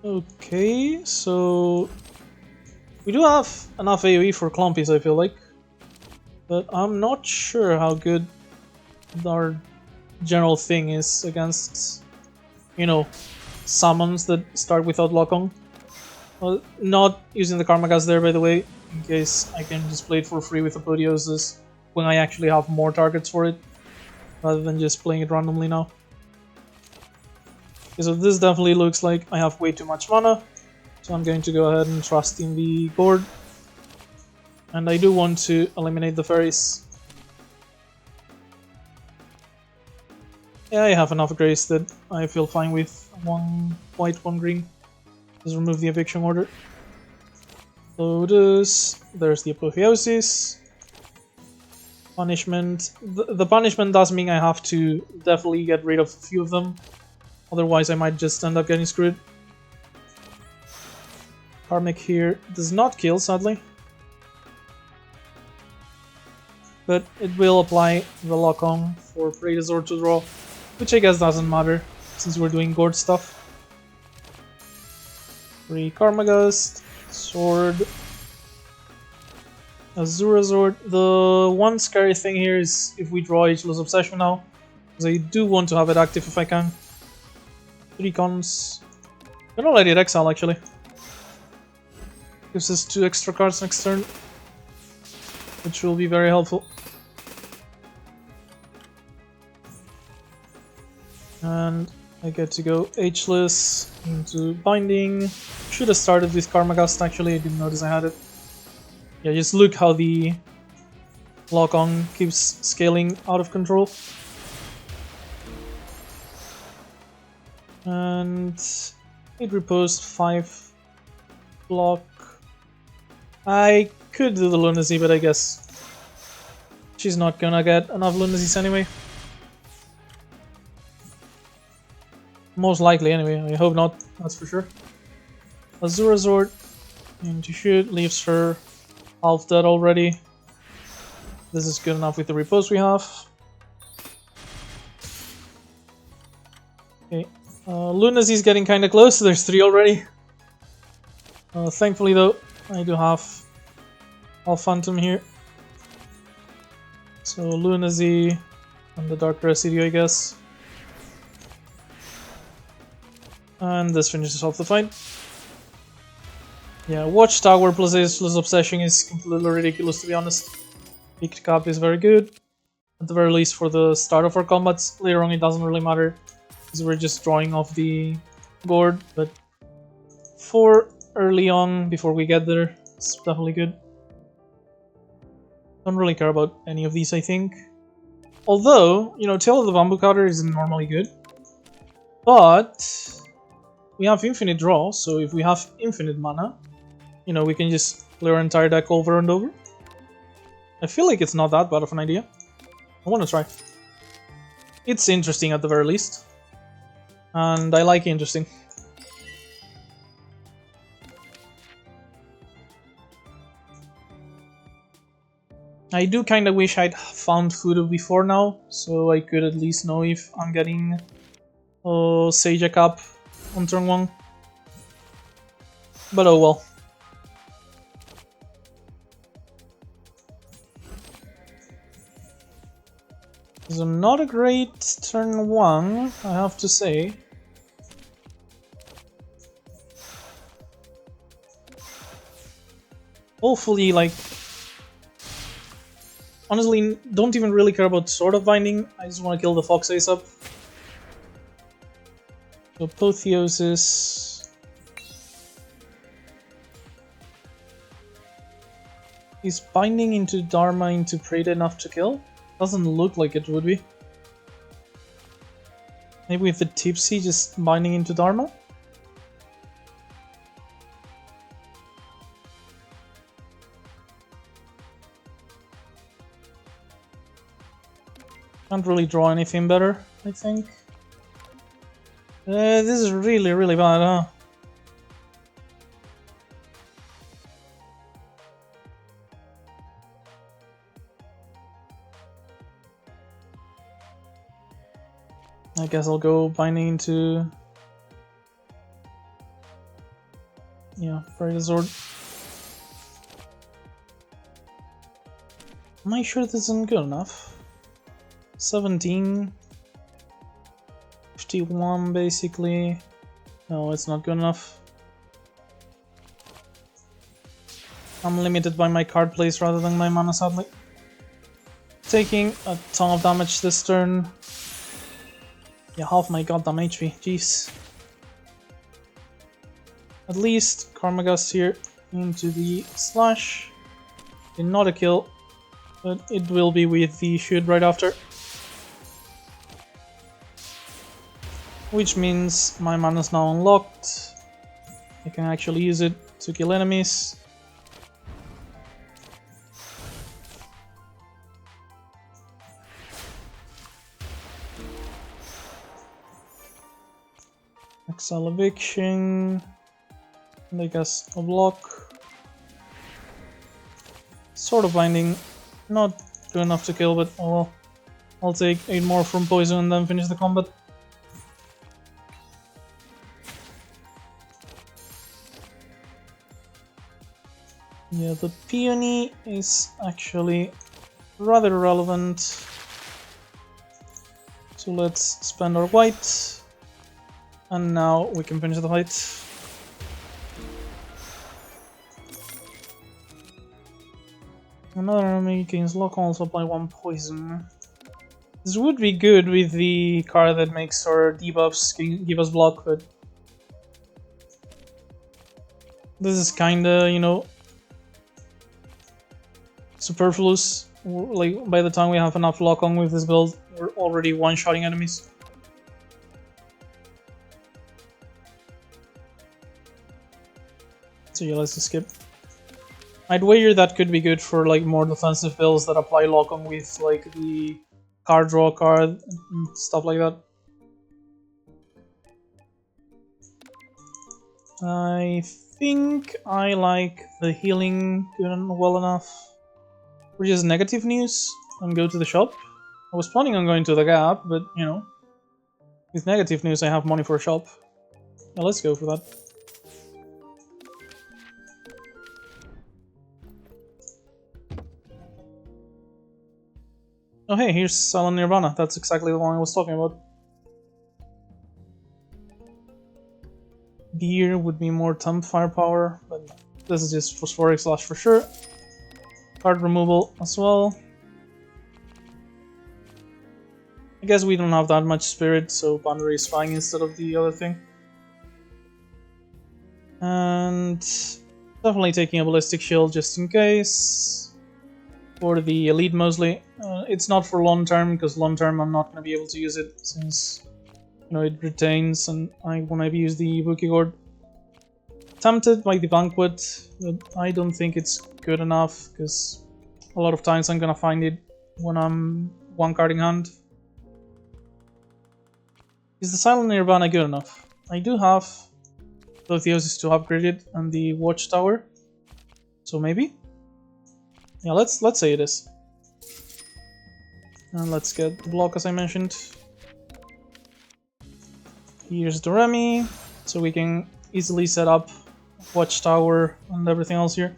Okay, so we do have enough AoE for Clumpies, I feel like. But I'm not sure how good our general thing is against, you know, summons that start without Lokong. Well, not using the Karma Gas there, by the way, in case I can just play it for free with Apotheosis when I actually have more targets for it, rather than just playing it randomly now. Okay, so this definitely looks like I have way too much mana, so I'm going to go ahead and trust in the board. And I do want to eliminate the fairies. Yeah, I have enough grace that I feel fine with. 1 white, 1 green. Just remove the eviction order. Lotus, there's the Apotheosis. Punishment. The punishment does mean I have to definitely get rid of a few of them. Otherwise I might just end up getting screwed. Karmic here does not kill, sadly. But it will apply the Lokong for Predazor to draw, which I guess doesn't matter since we're doing Gourd stuff. 3 Karma Gust, Sword, Azura Sword. The one scary thing here is if we draw Ageless Obsession now, because I do want to have it active if I can. 3 cons. I'm gonna let it exile actually. Gives us 2 extra cards next turn, which will be very helpful. And I get to go Ageless into Binding. Should have started with Karma Gust actually, I didn't notice I had it. Yeah, just look how the Lokong keeps scaling out of control. And it reposed 5 block. I could do the Lunacy, but I guess she's not gonna get enough Lunacies anyway. Most likely anyway, I hope not, that's for sure. Azura Sword into shoot, leaves her half dead already. This is good enough with the repose we have. Okay, Lunacy is getting kinda close, there's 3 already. Thankfully though, I do have All Phantom here. So Lunacy and the Dark Residue, I guess. And this finishes off the fight. Yeah, Watchtower plus Ageless Obsession is completely ridiculous, to be honest. Picked Cap is very good, at the very least for the start of our combats. Later on it doesn't really matter, because we're just drawing off the board, but for early on, before we get there, it's definitely good. Don't really care about any of these, I think. Although, you know, Tail of the Bamboo Cutter isn't normally good, but we have infinite draw, so if we have infinite mana, you know, we can just play our entire deck over and over. I feel like it's not that bad of an idea. I want to try. It's interesting at the very least. And I like interesting. I do kinda wish I'd found food before now, so I could at least know if I'm getting Seija Cap on turn 1. But oh well. So not a great turn 1, I have to say. Hopefully, like, honestly, don't even really care about Sword of Binding, I just want to kill the Fox Ace up. So Apotheosis. Is binding into Dharma into Prada enough to kill? Doesn't look like it would be. Maybe with the Tipsy just binding into Dharma? Can't really draw anything better, I think. This is really bad, huh? I guess I'll go binding into... yeah, Fairy Sword. Am I sure this isn't good enough? 17... 51 basically. No, it's not good enough. I'm limited by my card plays rather than my mana, sadly. Taking a ton of damage this turn. Yeah, half my goddamn HP, jeez. At least Karma Gust here into the slash. Okay, not a kill, but it will be with the shoot right after. Which means my mana is now unlocked. I can actually use it to kill enemies. Exile Eviction, and I guess a block. Sort of binding, not good enough to kill, but oh well. I'll take 8 more from poison and then finish the combat. Yeah, the peony is actually rather relevant. So let's spend our white. And now we can finish the fight. Another enemy gains lock on, also apply 1 poison. This would be good with the card that makes our debuffs give us block, but this is kinda, you know, superfluous. Like, by the time we have enough lock on with this build, we're already one-shotting enemies. So yeah, let's just skip. I'd wager that could be good for like more defensive builds that apply lock-on with like the card draw card and stuff like that. I think I like the healing good and well enough. Or just negative news and go to the shop. I was planning on going to the Gap, but you know, with negative news I have money for a shop. Yeah, let's go for that. Oh hey, here's Silent Nirvana. That's exactly the one I was talking about. Beer would be more temp firepower, but this is just phosphoric slash for sure. Card removal as well. I guess we don't have that much spirit, so boundary is fine instead of the other thing. And definitely taking a ballistic shield just in case. For the elite mostly. It's not for long term, because long term I'm not going to be able to use it since you know it retains and I want to use the Wookiee Gourd. Tempted by the Banquet, but I don't think it's good enough because a lot of times I'm going to find it when I'm one card in hand. Is the Silent Nirvana good enough? I do have Apotheosis to upgrade it and the Watchtower, so maybe? Yeah, let's say it is. And let's get the block as I mentioned. Here's the Remy, so we can easily set up Watchtower and everything else here.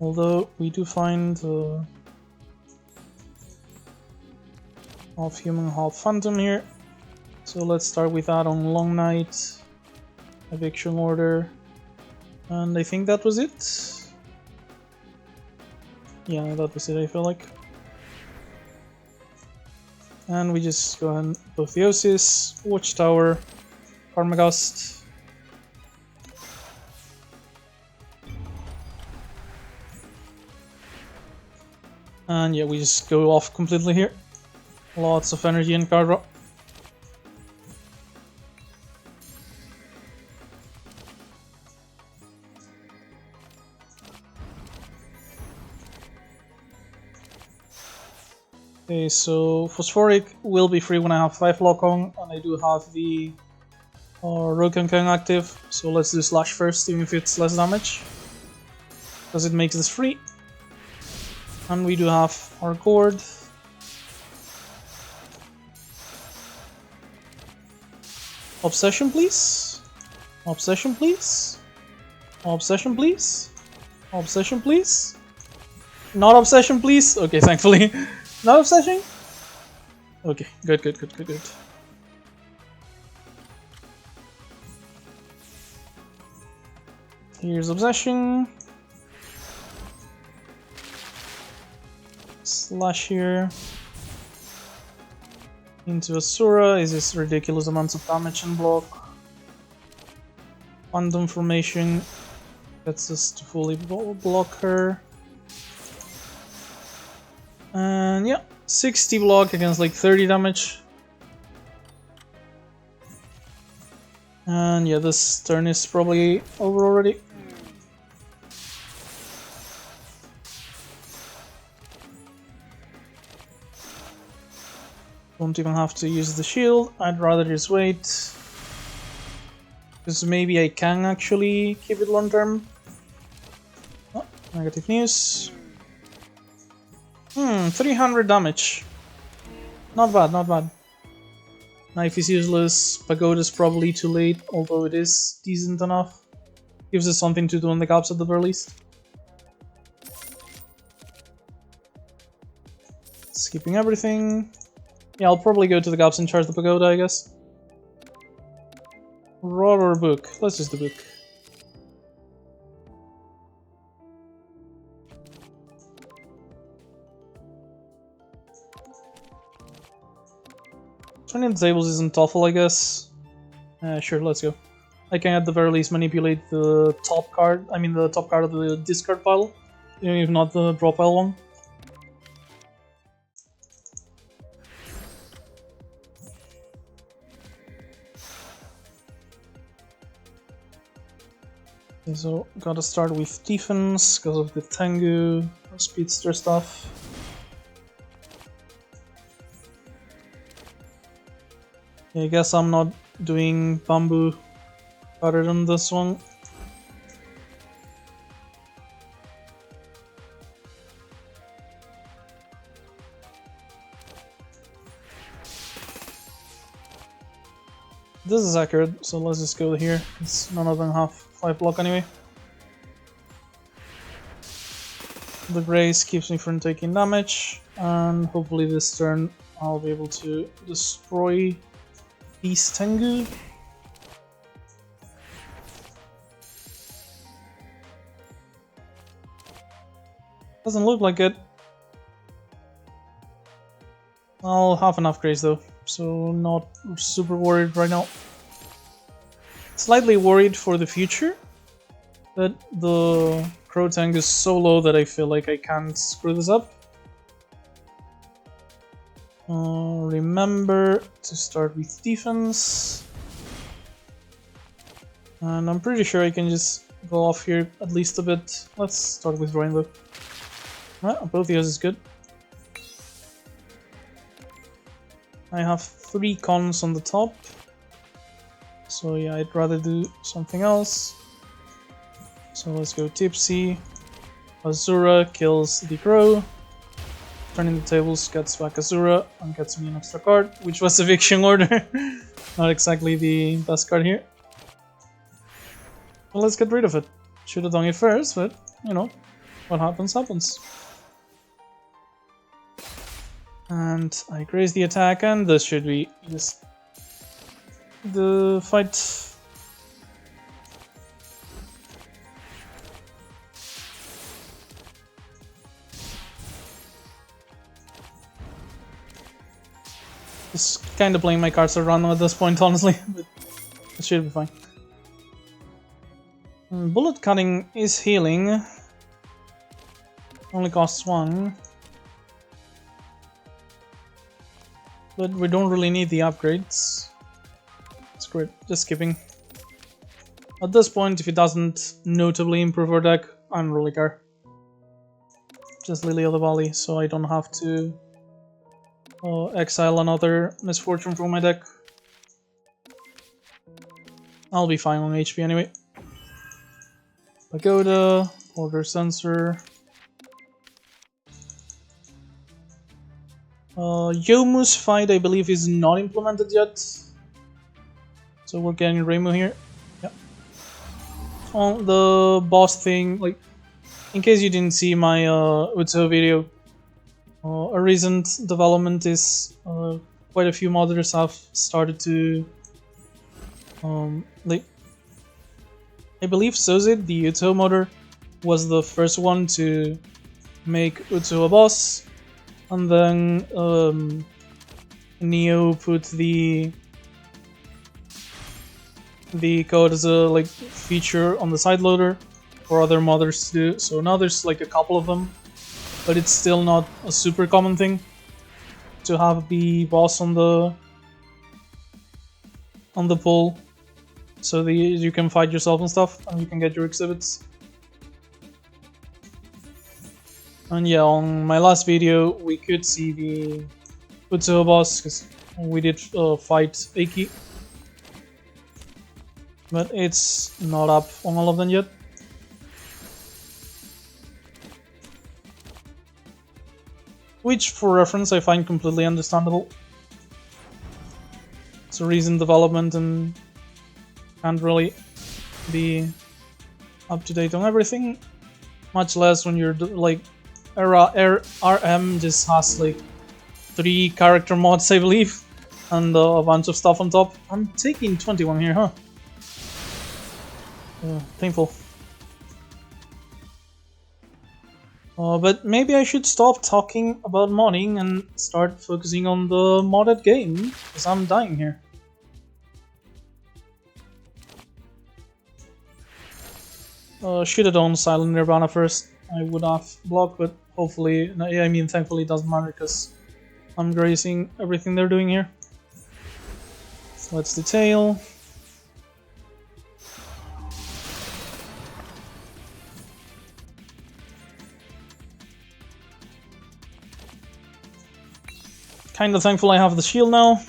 Although we do find half human, half phantom here. So let's start with that on Long Night, Eviction Order, and I think that was it. Yeah, that was it, I feel like. And we just go ahead and Apotheosis, Watchtower, Karma Gust. And yeah, we just go off completely here. Lots of energy and card draw. Okay, so Phosphoric will be free when I have 5 lock on, and I do have the Roguelike active, so let's do Slash first, even if it's less damage, because it makes this free. And we do have our Gourd. Obsession, please. Obsession, please. Obsession, please. Obsession, please. Not Obsession, please. Okay, thankfully. Not Obsession? Okay, good. Here's Obsession. Slash here. Into Asura is this ridiculous amounts of damage and block. Quantum formation gets us to fully block her. And yeah, 60 block against like 30 damage. And yeah, this turn is probably over already. Don't even have to use the shield, I'd rather just wait. Because maybe I can actually keep it long term. Oh, negative news. 300 damage. Not bad, not bad. Knife is useless, Pagoda is probably too late, although it is decent enough. Gives us something to do on the gaps at the very least. Skipping everything. Yeah, I'll probably go to the gaps and charge the Pagoda, I guess. Rod or book? Let's just do book. Turning the tables isn't awful, I guess. Sure, let's go. I can at the very least manipulate the top card, the top card of the discard pile, even if not the draw pile one. Okay, so gotta start with defense because of the Tengu speedster stuff. Yeah, I guess I'm not doing bamboo better than this one. This is accurate, so let's just go here. None of them have 5 block anyway. The Grace keeps me from taking damage, and hopefully this turn I'll be able to destroy these Tengu. Doesn't look like it. I'll have enough Grace though, so not super worried right now. Slightly worried for the future, but the Crow Tank is so low that I feel like I can't screw this up. Remember to start with defense. And I'm pretty sure I can just go off here at least a bit. Let's start with Rainbow. Right, Apotheos is good. I have 3 cons on the top. So yeah, I'd rather do something else. So let's go Tipsy. Azura kills the Crow. Turning the tables gets back Azura and gets me an extra card, which was Eviction Order. Not exactly the best card here. Well, let's get rid of it. Should have done it first, but you know, what happens, happens. And I graze the attack, and this should be just the fight. Just kind of playing my cards are random at this point, honestly, but it should be fine. Bullet cutting is healing. Only costs 1. But we don't really need the upgrades. It's great, just skipping. At this point, if it doesn't notably improve our deck, I don't really care. Just Lily of the Valley, so I don't have to exile another misfortune from my deck. I'll be fine on HP anyway. Pagoda, Order Sensor. Youmu's fight, I believe, is not implemented yet. So we're getting Reimu here. Yeah. On the boss thing, like, in case you didn't see my Utsuho video, a recent development is quite a few modders have started to like, I believe Sozid, the Utsuho modder, was the first one to make Utsuho a boss, and then Neo put the code as a like feature on the side loader for other modders to do. So now there's like a couple of them, but it's still not a super common thing to have the boss on the pull, so you can fight yourself and stuff, and you can get your exhibits. And yeah, on my last video we could see the Utsuho boss because we did fight Eiki, but it's not up on all of them yet. Which, for reference, I find completely understandable. It's a recent development and can't really be up to date on everything. Much less when you're like RM just has like 3 character mods, I believe, and a bunch of stuff on top. I'm taking 21 here, huh? Painful. But maybe I should stop talking about modding and start focusing on the modded game, because I'm dying here. Should have done Silent Nirvana first. I would have blocked, but hopefully, I mean thankfully it doesn't matter because I'm grazing everything they're doing here. So let's detail. Kinda thankful I have the shield now,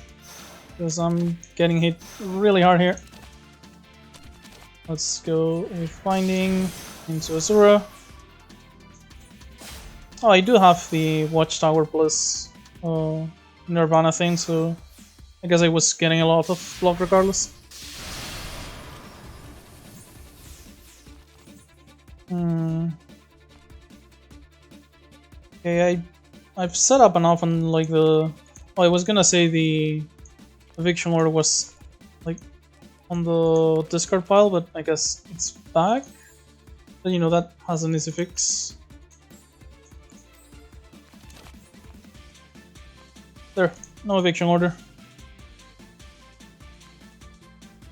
because I'm getting hit really hard here. Let's go with Finding into Asura. Oh, I do have the Watchtower plus Nirvana thing, so I guess I was getting a lot of block regardless. Okay, I've set up enough on like the... Oh, I was gonna say the eviction order was like on the discard pile, but I guess it's back. But you know, that has an easy fix. There, no eviction order.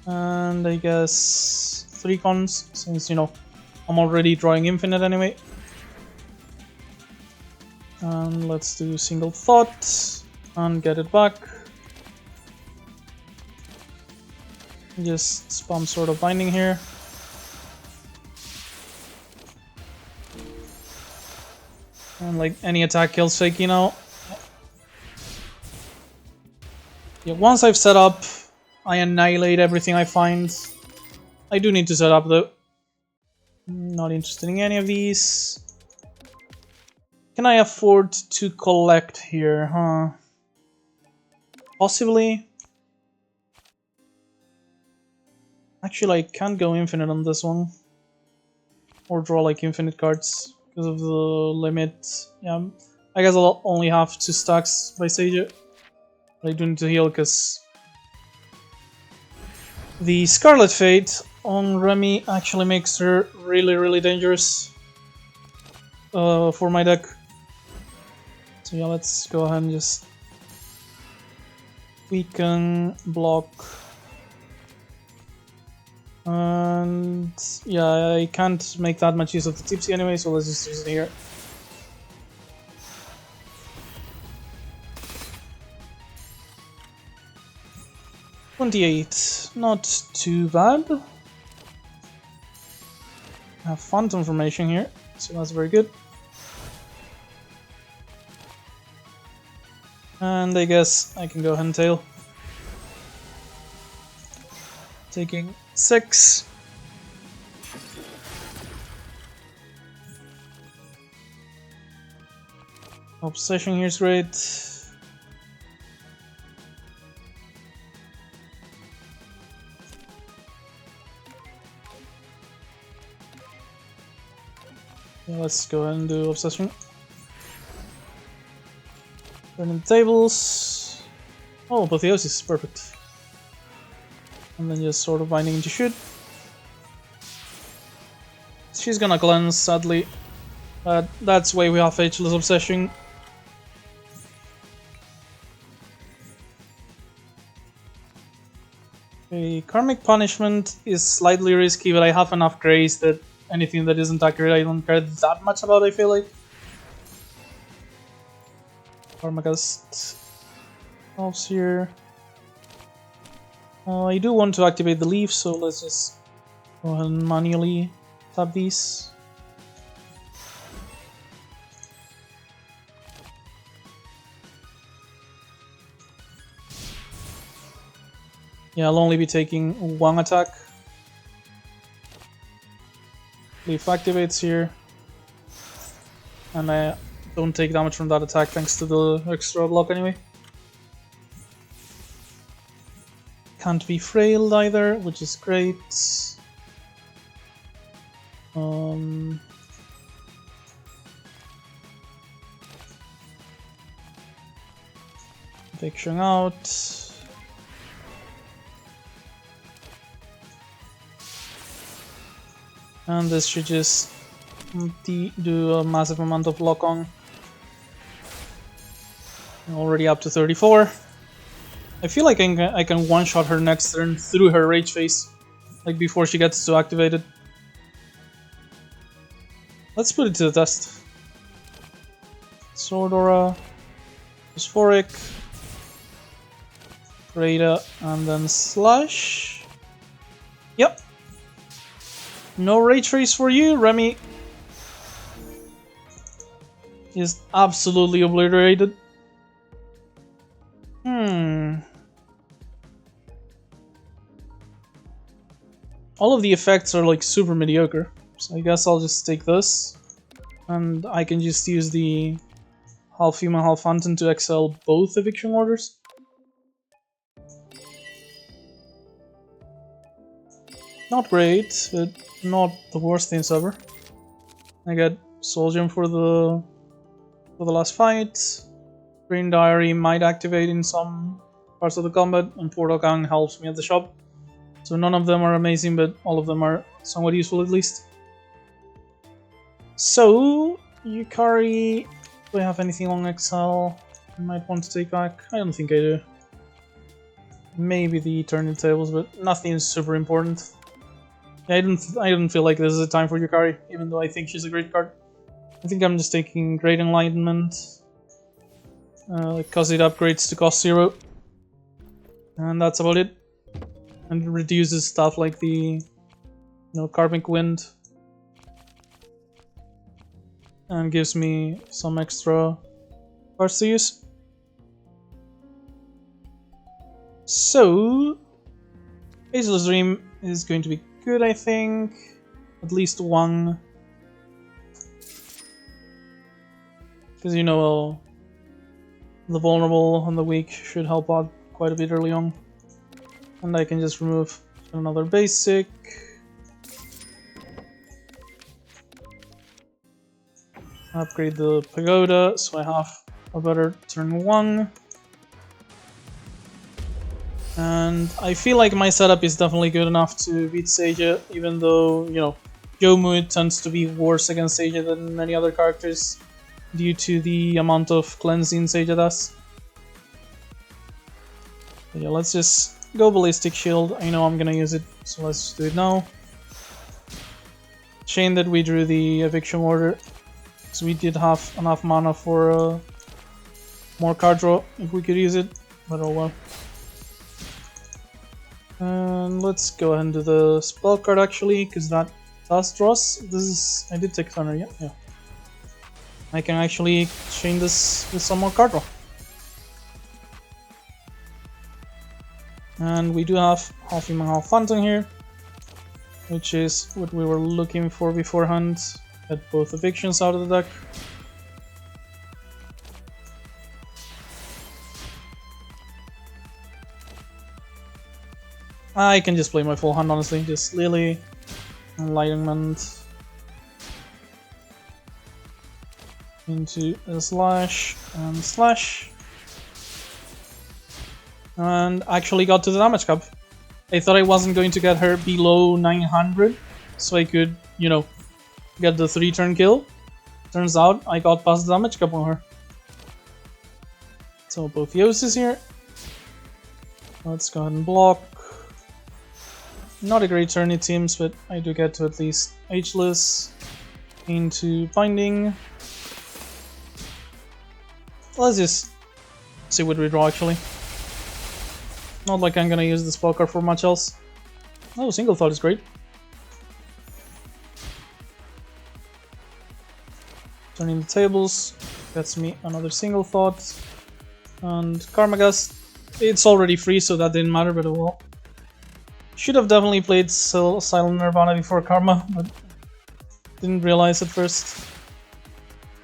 And I guess 3 cons, since you know, I'm already drawing infinite anyway. And let's do single thought and get it back. Just spam sort of binding here. And like any attack kills Seiki now. Yeah, once I've set up, I annihilate everything I find. I do need to set up though. Not interested in any of these. Can I afford to collect here, huh? Possibly. Actually, I can't go infinite on this one. Or draw like infinite cards because of the limit. Yeah, I guess I'll only have 2 stacks by Sage. But I do need to heal because the Scarlet Fate on Remy actually makes her really dangerous for my deck. So yeah, let's go ahead and just weaken, block. And yeah, I can't make that much use of the Tipsy anyway, so let's just use it here. 28, not too bad. I have Phantom formation here, so that's very good. And I guess I can go ahead and tail. Taking 6. Obsession here is great. Yeah, let's go ahead and do Obsession. Turning the tables. Oh, Apotheosis is perfect. And then just sort of binding into shoot. She's gonna cleanse, sadly. That's why we have Ageless Obsession. A Karmic Punishment is slightly risky, but I have enough grace that anything that isn't accurate I don't care that much about, I feel like. Karmagast helps here. I do want to activate the leaf, so let's just go ahead and manually tap these. Yeah, I'll only be taking 1 attack. Leaf activates here. And I don't take damage from that attack thanks to the extra block anyway. Can't be frailed either, which is great. Eviction out. And this should just do a massive amount of lock on. Already up to 34. I feel like I can one-shot her next turn through her rage phase, like before she gets to activate it. Let's put it to the test. Sword Aura, Phosphoric, Rada, and then Slash. Yep. No rage phase for you, Remy. Is absolutely obliterated. All of the effects are like super mediocre, so I guess I'll just take this, and I can just use the half human, half phantom to excel both eviction orders. Not great, but not the worst things ever. I get Soul Gem for the last fight. Green Diary might activate in some parts of the combat, and Portal Gang helps me at the shop. So none of them are amazing, but all of them are somewhat useful at least. So, Yukari, do I have anything on Excel I might want to take back? I don't think I do. Maybe the turning tables, but nothing super important. I don't feel like this is a time for Yukari, even though I think she's a great card. I think I'm just taking Great Enlightenment, because it upgrades to cost 0. And that's about it. And it reduces stuff like the Karmic Wind. And gives me some extra cards to use. So, Ageless Dream is going to be good, I think. At least 1. Because the vulnerable and the weak should help out quite a bit early on. And I can just remove another basic. Upgrade the Pagoda so I have a better turn 1. And I feel like my setup is definitely good enough to beat Seija, even though, Youmu tends to be worse against Seija than many other characters due to the amount of cleansing Seija does. But yeah, let's just go Ballistic Shield. I know I'm gonna use it, so let's do it now. Shame that we drew the Eviction Order, so we did have enough mana for more card draw if we could use it, but oh well. And let's go ahead and do the spell card actually, because that does draw us. This is... I did take Thunder, yeah. I can actually chain this with some more card draw. And we do have half human, half phantom here, which is what we were looking for beforehand. Get both evictions out of the deck. I can just play my full hand, honestly. Just Lily, Enlightenment, into a slash, and actually got to the damage cap. I thought I wasn't going to get her below 900, so I could, you know, get the 3-turn kill. Turns out I got past the damage cap on her. So both Yoses here. Let's go ahead and block. Not a great turn it seems, but I do get to at least Ageless into Binding. Let's just see what we draw actually. Not like I'm gonna use the spell card for much else. Oh, Single Thought is great. Turning the tables gets me another Single Thought. And Karma Gust. It's already free, so that didn't matter, but it will. Should have definitely played Silent Nirvana before Karma, but didn't realize at first.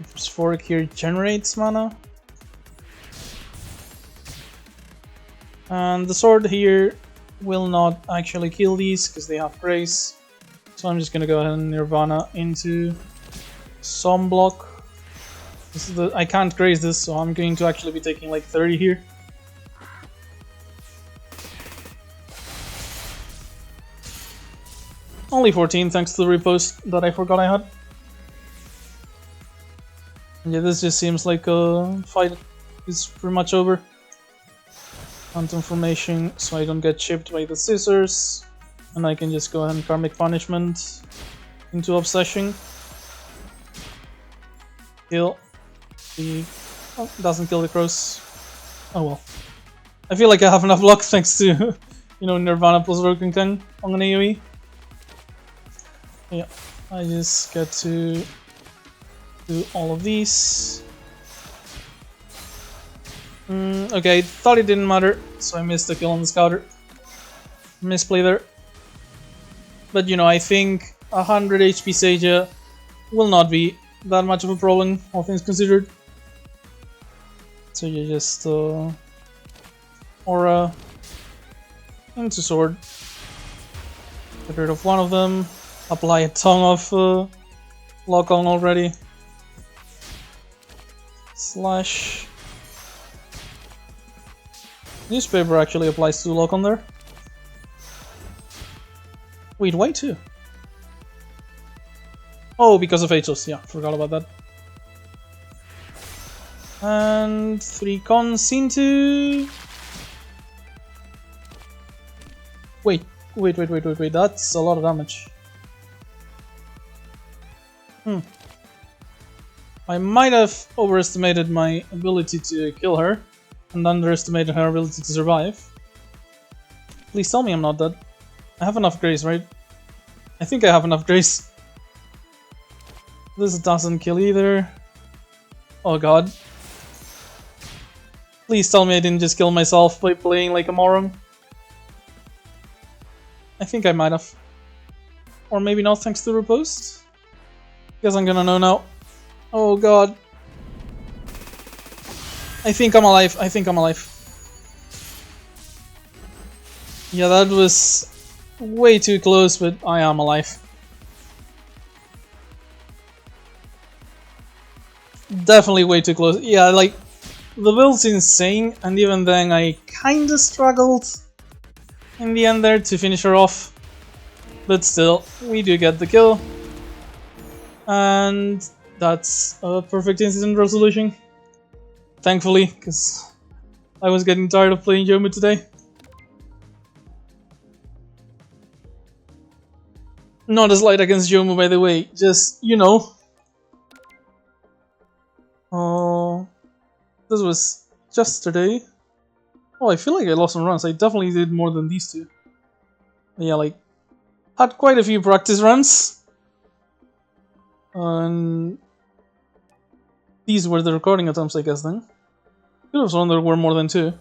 Phosphoric here generates mana. And the sword here will not actually kill these because they have grace. So I'm just gonna go ahead and Nirvana into some block. This is I can't graze this, so I'm going to actually be taking like 30 here. Only 14 thanks to the repost that I forgot I had. And yeah, this just seems like a fight is pretty much over. Phantom Formation, so I don't get chipped by the scissors. And I can just go ahead and Karmic Punishment into Obsession. Kill the... Oh, doesn't kill the crows. Oh well. I feel like I have enough luck thanks to, you know, Nirvana plus Broken King on an AoE. Yeah, I just get to do all of these. Okay, thought it didn't matter, so I missed the kill on the scouter. Misplay there. But you know, I think 100 HP Seija will not be that much of a problem, all things considered. So you just Aura into Sword. Get rid of one of them. Apply a ton of lock on already. Slash. Newspaper actually applies to lock on there. Wait, why two? Oh, because of Atos, yeah, forgot about that. And 3 cons into... Wait, that's a lot of damage. I might have overestimated my ability to kill her and underestimated her ability to survive. Please tell me I'm not dead. I have enough grace, right? I think I have enough grace. This doesn't kill either. Oh god. Please tell me I didn't just kill myself by playing like a moron. I think I might have. Or maybe not thanks to the repost. Guess I'm gonna know now. Oh god. I think I'm alive. Yeah, that was way too close, but I am alive. Definitely way too close. Yeah, like, the build's insane, and even then I kinda struggled in the end there to finish her off. But still, we do get the kill. And that's a perfect incident resolution. Thankfully, because I was getting tired of playing Youmu today. Not a slight against Youmu, by the way, just, you know. Oh, this was yesterday. Oh, I feel like I lost some runs. I definitely did more than these two. Yeah, like, had quite a few practice runs. And these were the recording attempts, I guess, then. Could have sworn there were more than 2.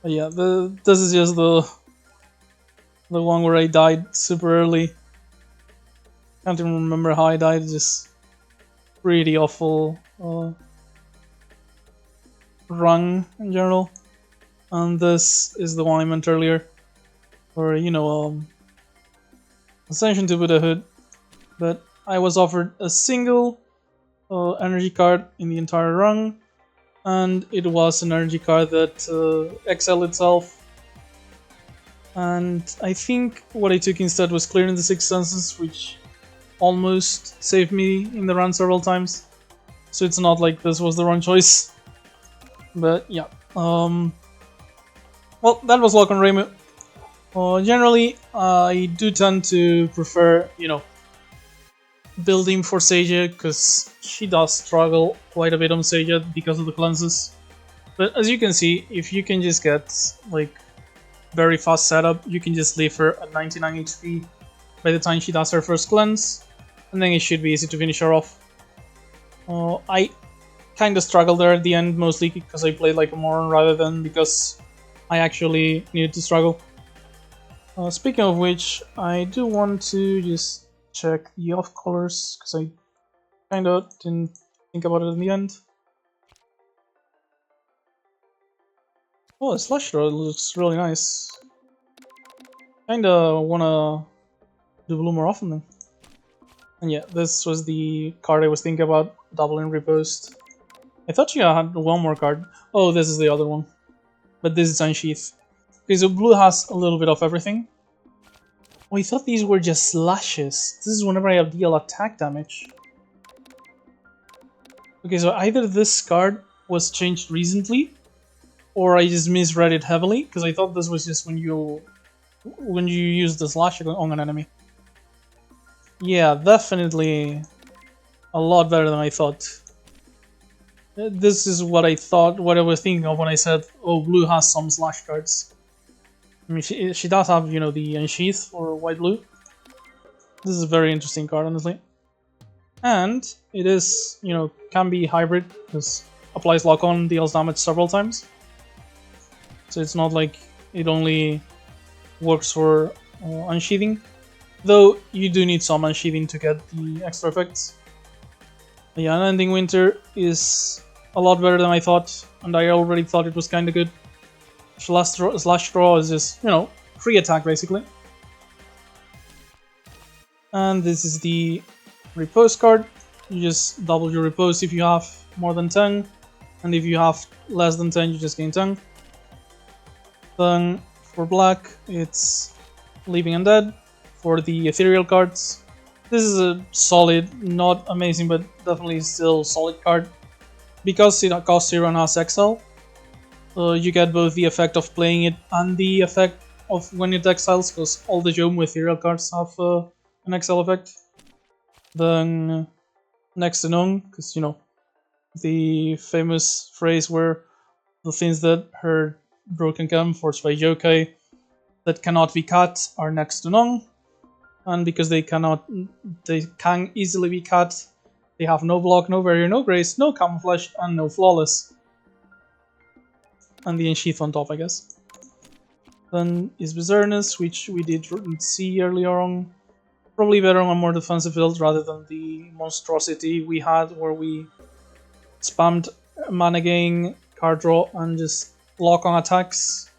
But yeah, this is just the one where I died super early. Can't even remember how I died, just pretty awful run in general. And this is the one I meant earlier, where, you know, Ascension to Buddhahood, but I was offered a single energy card in the entire run, and it was an energy card that excelled itself. And I think what I took instead was Clearing the Six Senses, which almost saved me in the run several times. So it's not like this was the wrong choice. But yeah. Well, that was Lock on Reimu. Generally, I do tend to prefer, you know, building for Seiya, because she does struggle quite a bit on Seiya because of the cleanses. But as you can see, if you can just get like very fast setup, you can just leave her at 99 HP by the time she does her first cleanse, and then it should be easy to finish her off. I kind of struggled there at the end, mostly because I played like a moron rather than because I actually needed to struggle. Speaking of which, I do want to just check the off colors, because I kind of didn't think about it in the end. Oh, the slash throw looks really nice. Kinda wanna do blue more often then. And yeah, this was the card I was thinking about, doubling repost. I thought she had one more card. Oh, this is the other one. But this is Unsheath. Okay, so blue has a little bit of everything. Oh, I thought these were just slashes. This is whenever I deal attack damage. Okay, so either this card was changed recently, or I just misread it heavily, because I thought this was just when you use the slash on an enemy. Yeah, definitely a lot better than I thought. This is what I thought, what I was thinking of when I said, oh, blue has some slash cards. I mean, she does have, you know, the Unsheath for white-blue. This is a very interesting card, honestly. And it is, you know, can be hybrid, because applies lock-on, deals damage several times. So it's not like it only works for unsheathing. Though you do need some unsheathing to get the extra effects. But yeah, Unending Winter is a lot better than I thought, and I already thought it was kinda good. Slash Throw is just, you know, free attack basically. And this is the Repose card. You just double your Repose if you have more than 10, and if you have less than 10 you just gain 10. Then for black it's Leaving Undead. For the ethereal cards, this is a solid, not amazing, but definitely still solid card. Because it costs 0 and has Exile, you get both the effect of playing it and the effect of when it exiles, because all the Youmu ethereal cards have an Exile effect. Then next to none, because, you know, the famous phrase where the things that hurt Broken Cam, forced by Yokai, that cannot be cut are next to none. And because they can easily be cut, they have no block, no barrier, no grace, no camouflage, and no flawless. And the Unsheath on top, I guess. Then is Berserkness, which we did see earlier on. Probably better on a more defensive build rather than the monstrosity we had, where we spammed mana gain, card draw, and just lock on attacks.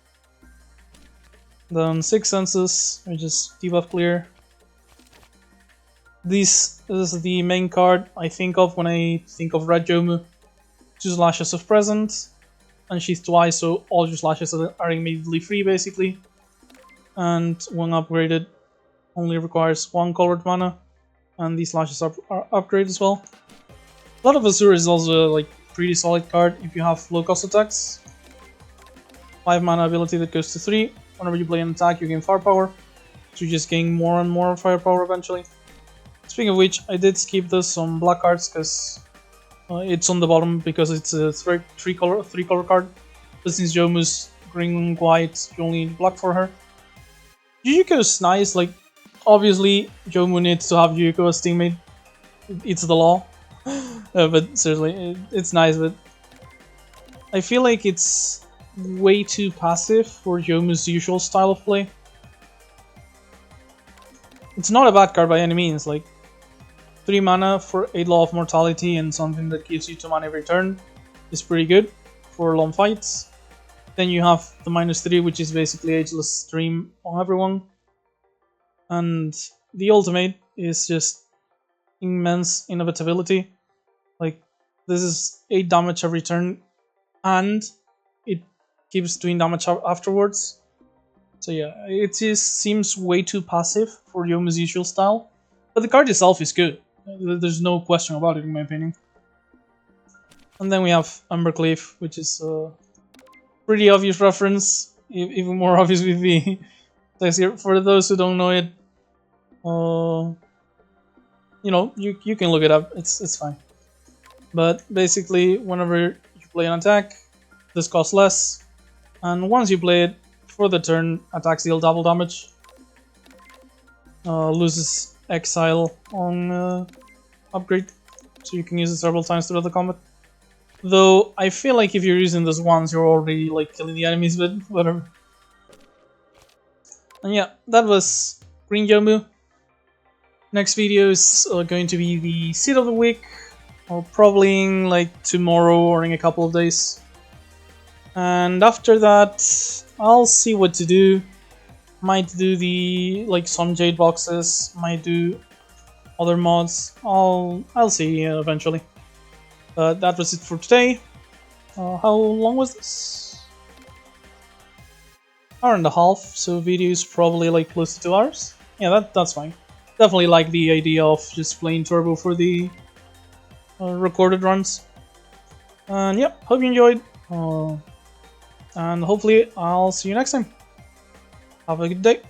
Then Six Senses, which is debuff clear. This is the main card I think of when I think of Red Youmu. 2 slashes of present, Unsheath twice, so all your slashes are immediately free basically. And when upgraded, only requires 1 colored mana, and these slashes are upgraded as well. Blood of Azure is also like pretty solid card if you have low cost attacks. 5 mana ability that goes to 3. Whenever you play an attack, you gain firepower, so you just gain more and more firepower eventually. Speaking of which, I did skip this on black cards because it's on the bottom because it's a 3 color card. But since Yomu's green and white, you only need black for her. Yuyuko's nice, like, obviously, Youmu needs to have Yuyuko as teammate. It's the law. But seriously, it's nice, but I feel like it's way too passive for Yomu's usual style of play. It's not a bad card by any means, like 3 mana for 8 Law of Mortality and something that gives you 2 mana every turn is pretty good for long fights. Then you have the -3, which is basically Ageless Stream on everyone. And the ultimate is just immense inevitability. Like, this is 8 damage every turn, and it keeps doing damage afterwards. So yeah, it just seems way too passive for Yomu's usual style. But the card itself is good. There's no question about it, in my opinion. And then we have Umbercleave, which is a pretty obvious reference. Even more obvious with the text here. For those who don't know it, you know, you can look it up. It's fine. But basically, whenever you play an attack, this costs less. And once you play it, for the turn, attacks deal double damage. Loses exile on upgrade, so you can use it several times throughout the combat. Though I feel like if you're using this once, you're already like killing the enemies, but whatever. And yeah, that was Green Youmu. Next video is going to be the seed of the week, or probably in like tomorrow or in a couple of days. And after that, I'll see what to do. Might do the like some Jade boxes, might do other mods. I'll see eventually. But that was it for today. How long was this? Hour and a half, so video is probably like close to 2 hours. Yeah, that's fine. Definitely like the idea of just playing Turbo for the recorded runs. And yeah, hope you enjoyed. And hopefully I'll see you next time. Have a good day.